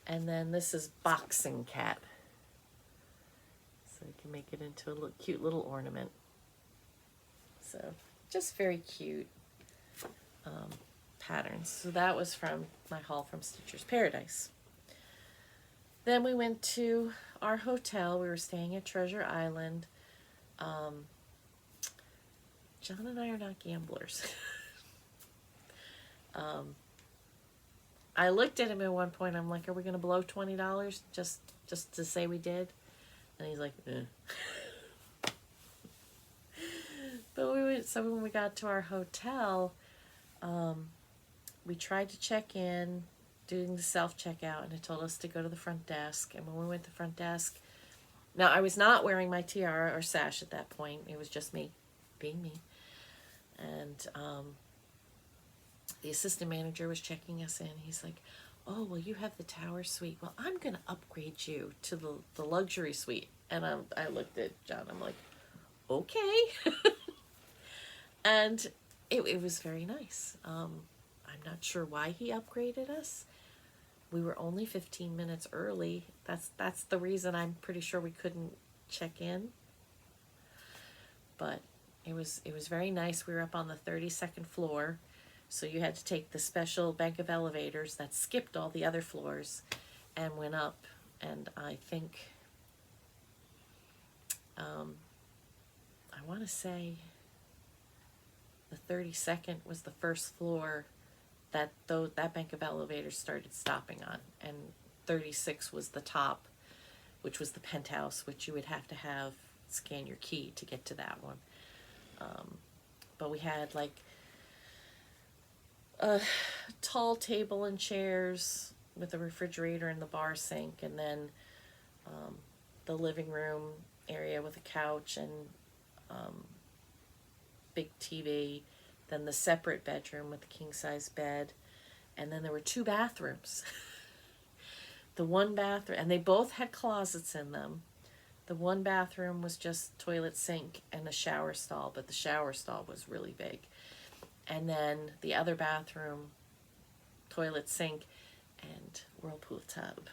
And then this is Boxing Cat. So you can make it into a cute little ornament. So, just very cute patterns. So that was from my haul from Stitcher's Paradise. Then we went to our hotel. We were staying at Treasure Island. John and I are not gamblers. I looked at him at one point. I'm like, "Are we going to blow $20 just to say we did?" And he's like, "Eh." But so when we got to our hotel, we tried to check in, doing the self-checkout, and it told us to go to the front desk. And when we went to the front desk, now I was not wearing my tiara or sash at that point. It was just me being me. And the assistant manager was checking us in. He's like, "Oh, well, you have the tower suite. Well, I'm going to upgrade you to the luxury suite." And I looked at John. I'm like, "Okay." And it was very nice. I'm not sure why he upgraded us. We were only 15 minutes early. That's the reason I'm pretty sure we couldn't check in. but it was very nice. We were up on the 32nd floor, so you had to take the special bank of elevators that skipped all the other floors and went up. And I think I want to say the 32nd was the first floor that that bank of elevators started stopping on, and 36 was the top, which was the penthouse, which you would have to scan your key to get to that one. But we had like a tall table and chairs with a refrigerator and the bar sink, and then the living room area with a couch and big TV, then the separate bedroom with the king-size bed, and then there were 2 bathrooms. The one bathroom, and they both had closets in them. The one bathroom was just toilet, sink, and a shower stall, but the shower stall was really big. And then the other bathroom, toilet, sink, and whirlpool tub.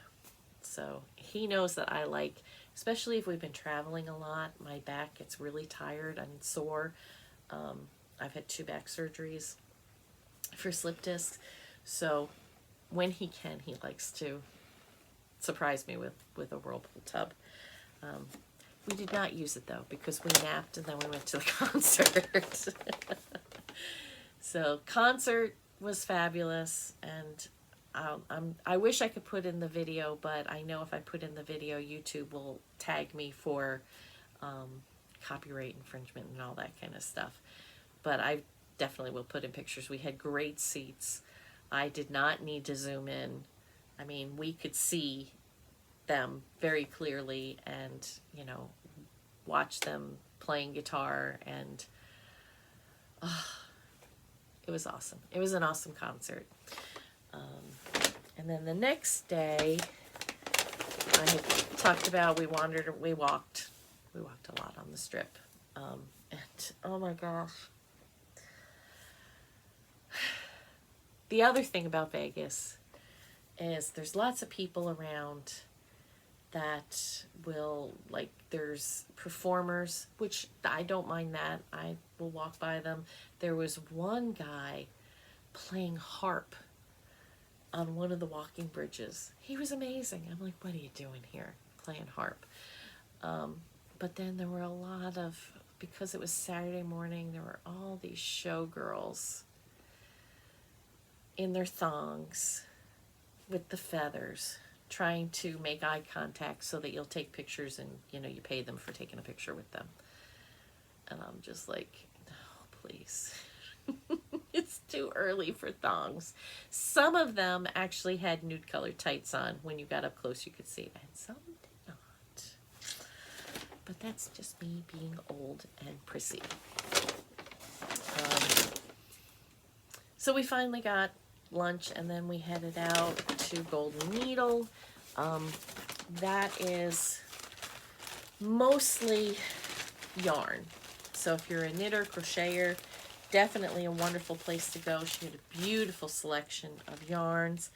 So he knows that I like, especially if we've been traveling a lot, my back gets really tired and sore. I've had 2 back surgeries for slip discs. So when he can, he likes to surprise me with a whirlpool tub. We did not use it though, because we napped and then we went to the concert. So concert was fabulous, and I wish I could put in the video, but I know if I put in the video, YouTube will tag me for copyright infringement and all that kind of stuff. But I definitely will put in pictures. We had great seats. I did not need to zoom in. I mean, we could see them very clearly and, you know, watch them playing guitar, and it was awesome. It was an awesome concert. And then the next day, I had talked about we walked a lot on the Strip. And oh my gosh. The other thing about Vegas is there's lots of people around that will, like, there's performers, which I don't mind that. I will walk by them. There was one guy playing harp on one of the walking bridges. He was amazing. I'm like, what are you doing here playing harp? But then there were a lot of, because it was Saturday morning, there were all these showgirls in their thongs with the feathers, trying to make eye contact so that you'll take pictures, and, you know, you pay them for taking a picture with them. And I'm just like, oh, please. It's too early for thongs. Some of them actually had nude colored tights on. When you got up close, you could see, and some did not. But that's just me being old and prissy. So we finally got lunch, and then we headed out to Golden Needle. That is mostly yarn. So if you're a knitter, crocheter, definitely a wonderful place to go. She had a beautiful selection of yarns.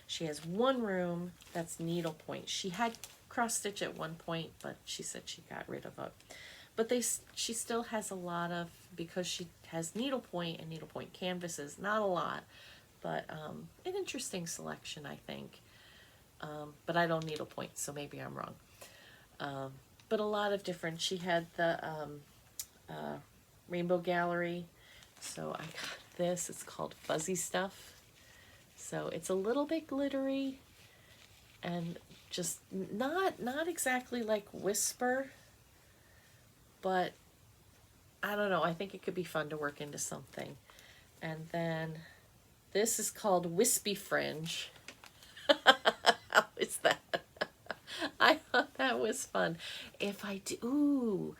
She has one room that's needlepoint. She had cross stitch at one point, but she said she got rid of it. But she still has a lot of, because she has needlepoint and needlepoint canvases, not a lot, but an interesting selection, I think. But I don't needlepoint, so maybe I'm wrong. But a lot of different, she had the Rainbow Gallery. So I got this, it's called Fuzzy Stuff. So it's a little bit glittery and just not exactly like Whisper, but I don't know, I think it could be fun to work into something. And then this is called Wispy Fringe. How is that? I thought that was fun. If I do, ooh,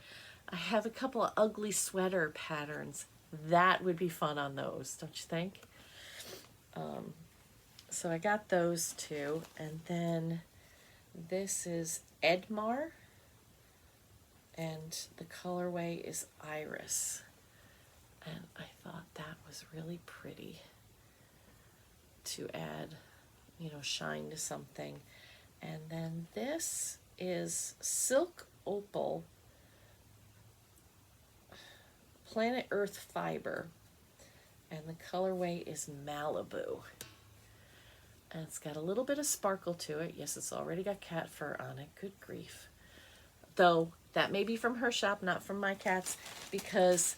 I have a couple of ugly sweater patterns. That would be fun on those, don't you think? So I got those two, and then this is Edmar, and the colorway is Iris, and I thought that was really pretty to add, you know, shine to something. And then this is Silk Opal. Planet Earth fiber, and the colorway is Malibu. And it's got a little bit of sparkle to it. Yes, it's already got cat fur on it. Good grief. Though that may be from her shop, not from my cats, because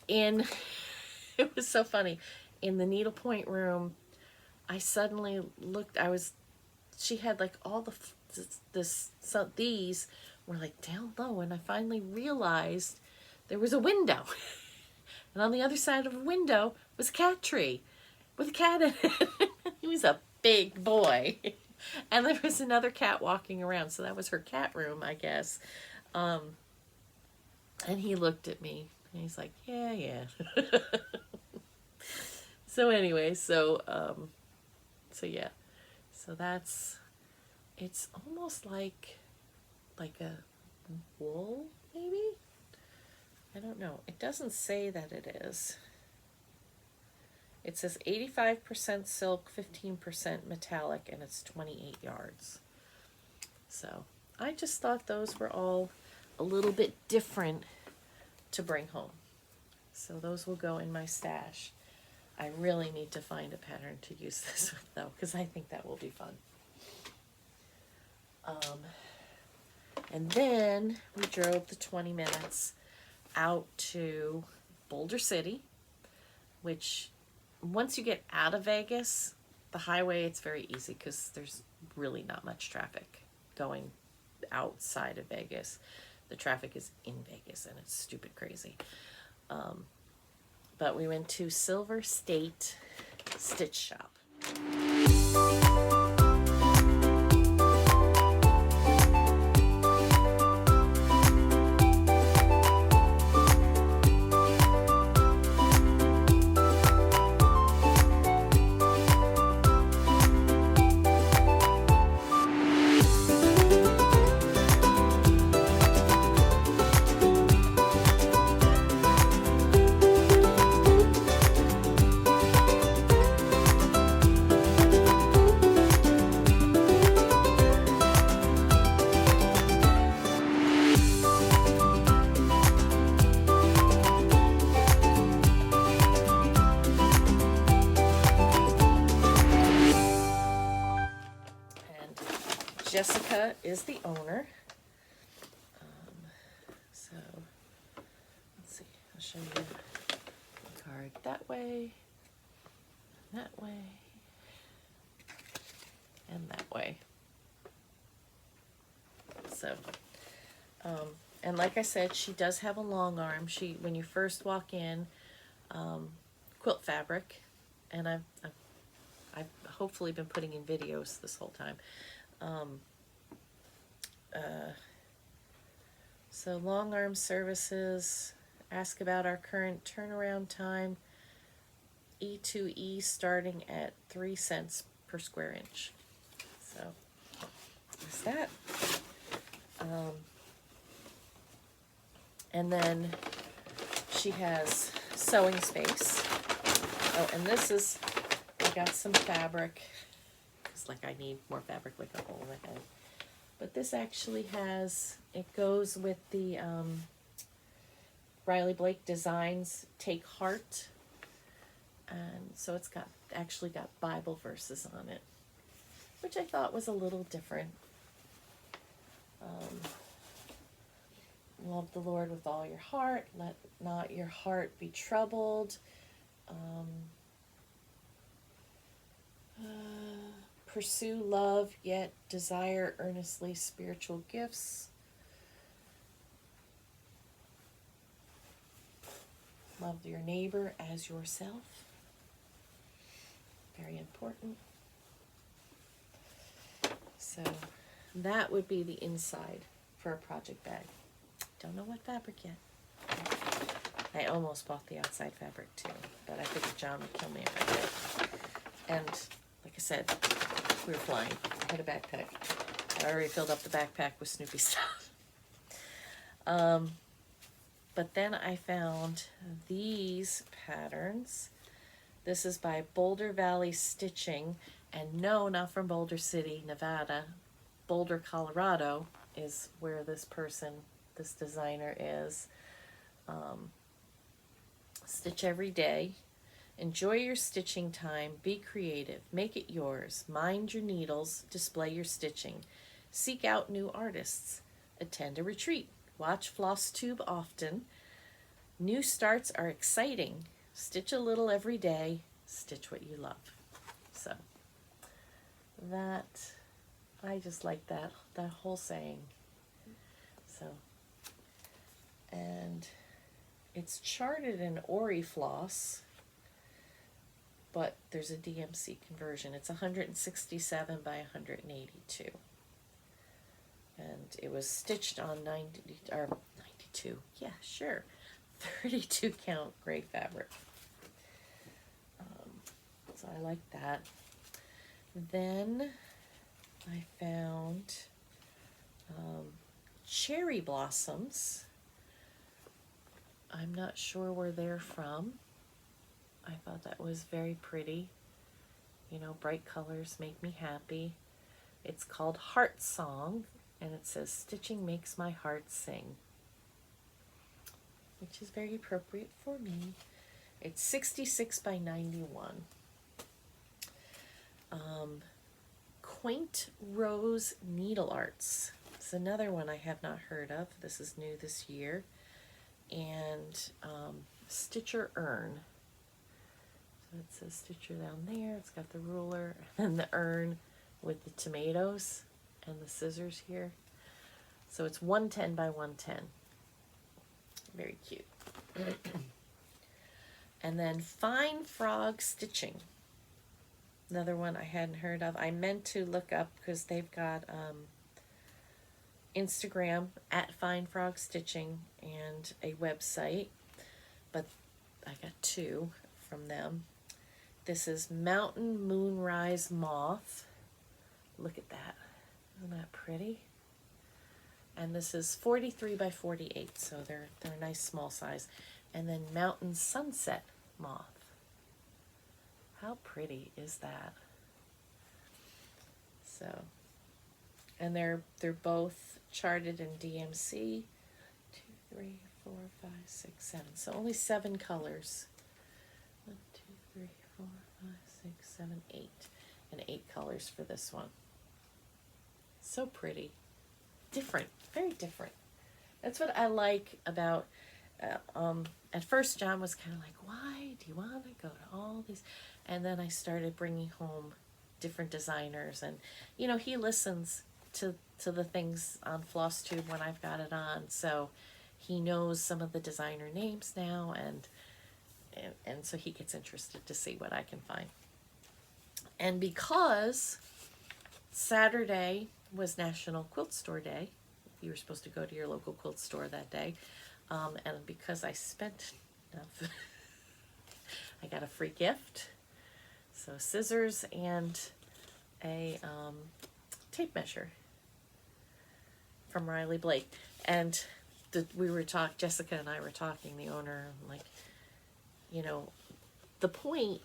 it was so funny. In the needlepoint room, I suddenly looked, she had like all these were like down low, and I finally realized there was a window. And on the other side of the window was a cat tree with a cat in it. He was a big boy. And there was another cat walking around, so that was her cat room, I guess. And he looked at me, and he's like, yeah. So anyway, so yeah. So it's almost like a wool, maybe? I don't know. It doesn't say that it is. It says 85% silk, 15% metallic, and it's 28 yards. So I just thought those were all a little bit different to bring home. So those will go in my stash. I really need to find a pattern to use this with, though, because I think that will be fun. And then we drove the 20 minutes out to Boulder City, which once you get out of Vegas, the highway, it's very easy because there's really not much traffic going outside of Vegas. The traffic is in Vegas, and it's stupid crazy. But we went to Silver State Stitch Shop. Jessica is the owner. So let's see, I'll show you the card that way, and that way. So, and like I said, she does have a long arm. When you first walk in, quilt fabric, and I've hopefully been putting in videos this whole time. So long arm services, ask about our current turnaround time, E2E starting at 3 cents per square inch. So there's that. And then she has sewing space. Oh, and this is, I got some fabric. It's like I need more fabric, like a hole in the head. But this actually has, it goes with the Riley Blake Designs Take Heart. And so it's actually got Bible verses on it, which I thought was a little different. Love the Lord with all your heart. Let not your heart be troubled. Pursue love, yet desire earnestly spiritual gifts. Love your neighbor as yourself. Very important. So that would be the inside for a project bag. Don't know what fabric yet. I almost bought the outside fabric too, but I figured John would kill me if I did. And like I said, we were flying. I had a backpack. I already filled up the backpack with Snoopy stuff. But then I found these patterns. This is by Boulder Valley Stitching, and no, not from Boulder City, Nevada. Boulder, Colorado is where this designer is. Stitch every day. Enjoy your stitching time. Be creative. Make it yours. Mind your needles. Display your stitching. Seek out new artists. Attend a retreat. Watch Flosstube often. New starts are exciting. Stitch a little every day. Stitch what you love. So that, I just like that whole saying. So, and it's charted in Orifloss, but there's a DMC conversion. It's 167 by 182. And it was stitched on 92. Yeah, sure. 32 count gray fabric. So I like that. Then I found cherry blossoms. I'm not sure where they're from. I thought that was very pretty. You know, bright colors make me happy. It's called Heart Song, and it says, "Stitching makes my heart sing," which is very appropriate for me. It's 66 by 91. Quaint Rose Needle Arts. It's another one I have not heard of. This is new this year. And Stitcher Urn. So it says Stitcher down there. It's got the ruler and the urn with the tomatoes and the scissors here. So it's 110 by 110. Very cute. And then Fine Frog Stitching. Another one I hadn't heard of. I meant to look up because they've got Instagram at Fine Frog Stitching and a website, but I got two from them. This is Mountain Moonrise Moth. Look at that. Isn't that pretty? And this is 43 by 48, so they're a nice small size. And then Mountain Sunset Moth. How pretty is that? So, and they're both charted in DMC. 2, 3, 4, 5, 6, 7. So only 7 colors. 1, 2, 3, 4, 5, 6, 7, 8. And 8 colors for this one. So pretty. Different. Very different. That's what I like about at first John was kind of like, why do you want to go to all these? And then I started bringing home different designers, and you know, he listens to the things on Flosstube when I've got it on, so he knows some of the designer names now, and so he gets interested to see what I can find. And because Saturday was National Quilt Store Day, you were supposed to go to your local quilt store that day, and because I spent enough, I got a free gift. So scissors and a tape measure from Riley Blake. And Jessica and I were talking, the owner, like, you know, the point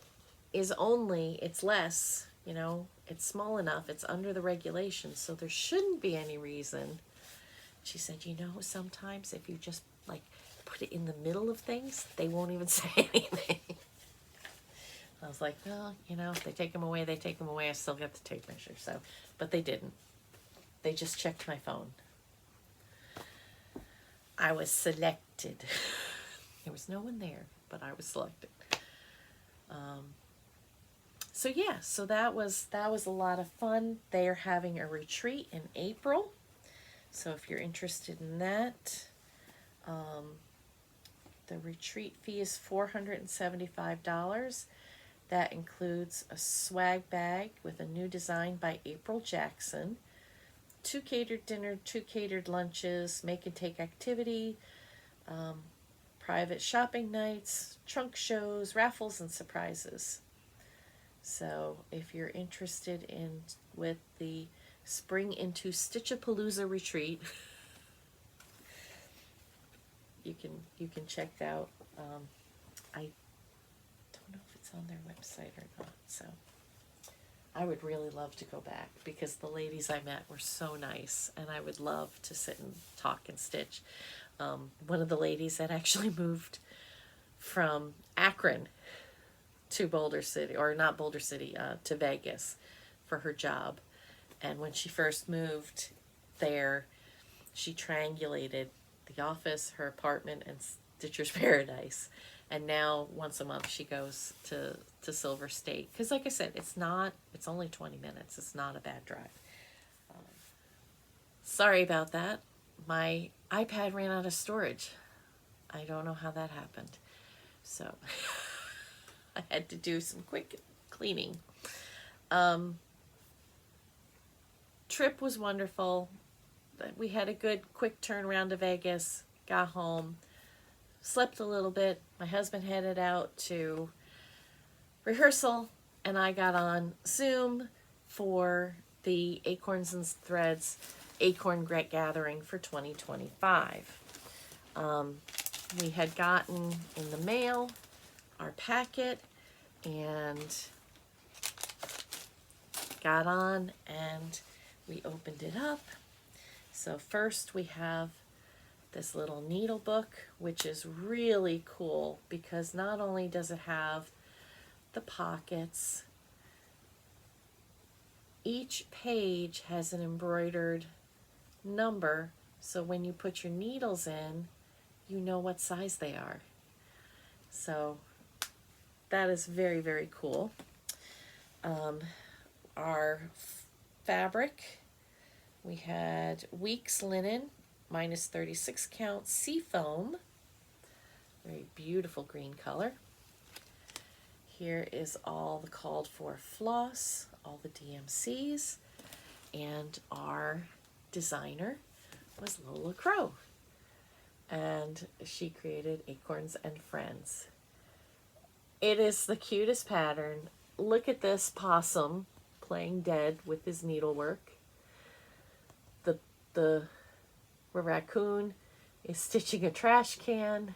is only, it's less, you know, it's small enough, it's under the regulations, so there shouldn't be any reason. She said, you know, sometimes if you just like put it in the middle of things, they won't even say anything. I was like, well, you know, if they take them away, they take them away. I still got the tape measure, so, but they didn't. They just checked my phone. I was selected. There was no one there, but I was selected. So yeah, so that was a lot of fun. They are having a retreat in April. So if you're interested in that, the retreat fee is $475. That includes a swag bag with a new design by April Jackson, 2 catered dinner, 2 catered lunches, make and take activity, private shopping nights, trunk shows, raffles, and surprises. So if you're interested in with the Spring into Stitchapalooza retreat, you can check out. I don't know if it's on their website or not, so I would really love to go back because the ladies I met were so nice, and I would love to sit and talk and stitch. One of the ladies that actually moved from Akron to Boulder City, or not Boulder City, to Vegas for her job. And when she first moved there, she triangulated the office, her apartment, and Stitcher's Paradise. And now once a month she goes to Silver State. Because like I said, it's only 20 minutes. It's not a bad drive. Sorry about that. My iPad ran out of storage. I don't know how that happened. So I had to do some quick cleaning. Trip was wonderful. We had a good quick turnaround to Vegas, got home, slept a little bit. My husband headed out to rehearsal, and I got on Zoom for the Acorns and Threads Acorn Gathering for 2025. We had gotten in the mail our packet and got on, and we opened it up. So first we have this little needle book, which is really cool because not only does it have the pockets, each page has an embroidered number, so when you put your needles in, you know what size they are. So that is very, very cool. Our fabric, we had Weeks linen, minus 36 count seafoam, very beautiful green color. Here is all the called for floss, all the DMCs, and our designer was Lola Crow, and she created Acorns and Friends. It is the cutest pattern. Look at this possum playing dead with his needlework. The raccoon is stitching a trash can.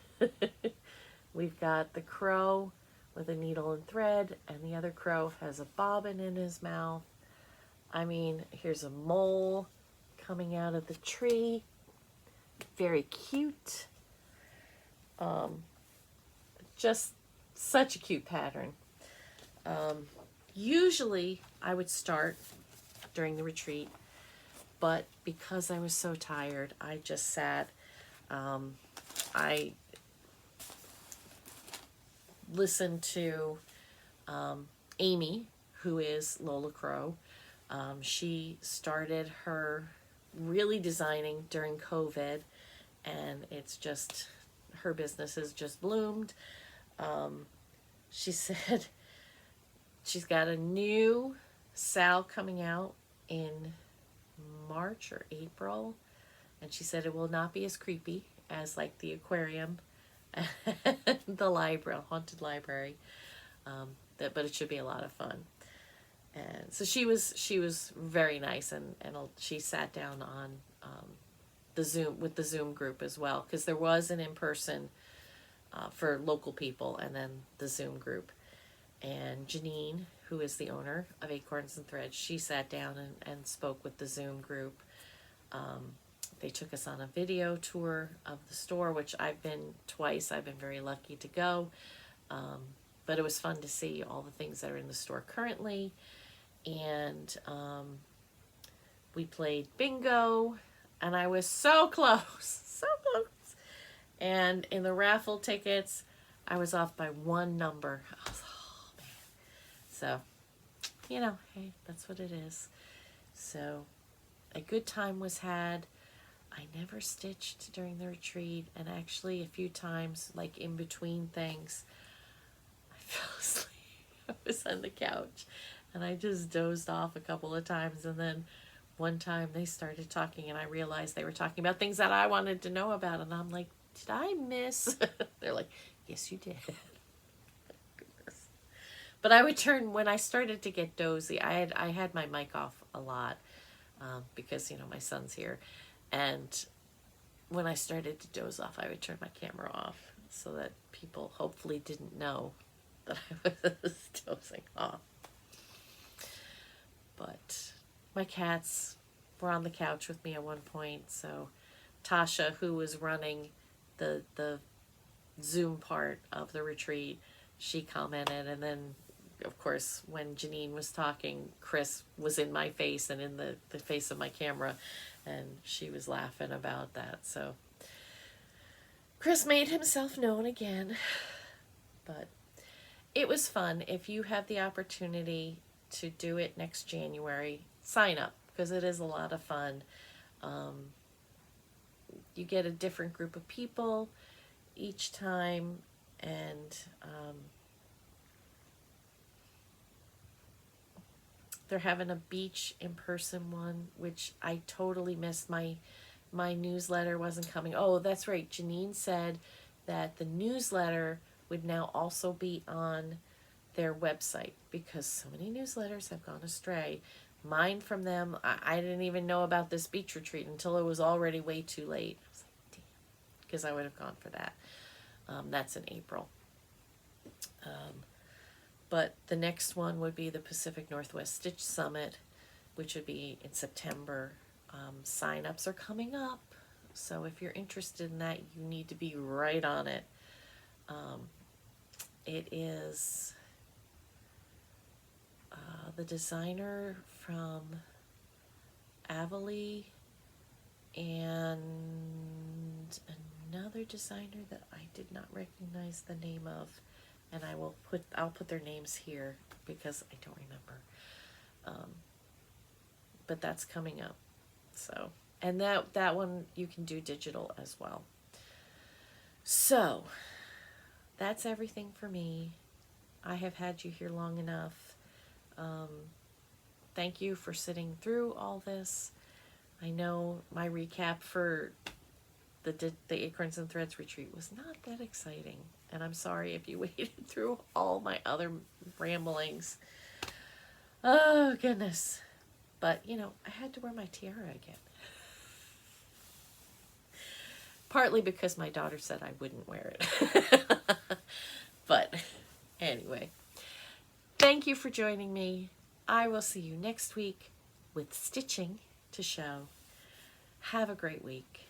We've got the crow with a needle and thread, and the other crow has a bobbin in his mouth. I mean, here's a mole coming out of the tree. Very cute. Just such a cute pattern. Usually I would start during the retreat, but because I was so tired, I just sat. I listened to Amy, who is Lola Crow. She started her really designing during COVID, and it's just, her business has just bloomed. She said she's got a new Sal coming out in March or April, and she said it will not be as creepy as like the aquarium and the library, haunted library, but it should be a lot of fun. And so she was very nice, and she sat down on the Zoom group as well, because there was an in-person for local people, and then the Zoom group. And Janine, who is the owner of Acorns and Threads, she sat down and spoke with the Zoom group. They took us on a video tour of the store, which I've been twice. I've been very lucky to go. But it was fun to see all the things that are in the store currently. And we played bingo, and I was so close, so close. And in the raffle tickets, I was off by one number. I was, oh man. So, you know, hey, that's what it is. So, a good time was had. I never stitched during the retreat, and actually a few times, like in between things, I fell asleep. I was on the couch, and I just dozed off a couple of times, and then one time they started talking, and I realized they were talking about things that I wanted to know about, and I'm like, did I miss? They're like, yes, you did. Goodness. But I would turn, when I started to get dozy, I had my mic off a lot because, you know, my son's here. And when I started to doze off, I would turn my camera off so that people hopefully didn't know that I was dozing off. But my cats were on the couch with me at one point. So Tasha, who was running the Zoom part of the retreat, she commented, and then of course when Janine was talking, Chris was in my face and in the face of my camera, and she was laughing about that. So Chris made himself known again, but it was fun. If you have the opportunity to do it next January, sign up, because it is a lot of fun. You get a different group of people each time, and they're having a beach in-person one, which I totally missed. My newsletter wasn't coming. Oh, that's right. Janine said that the newsletter would now also be on their website, because so many newsletters have gone astray. Mine from them, I didn't even know about this beach retreat until it was already way too late. I was like, damn, because I would have gone for that. That's in April. But the next one would be the Pacific Northwest Stitch Summit, which would be in September. Sign-ups are coming up, so if you're interested in that, you need to be right on it. It is the designer from Avali and another designer that I did not recognize the name of, and I'll put their names here because I don't remember. But that's coming up. So, and that one you can do digital as well. So, that's everything for me. I have had you here long enough. Thank you for sitting through all this. I know my recap for the Acorns and Threads retreat was not that exciting, and I'm sorry if you waited through all my other ramblings. Oh, goodness. But, you know, I had to wear my tiara again. Partly because my daughter said I wouldn't wear it. But, anyway. Thank you for joining me. I will see you next week with stitching to show. Have a great week.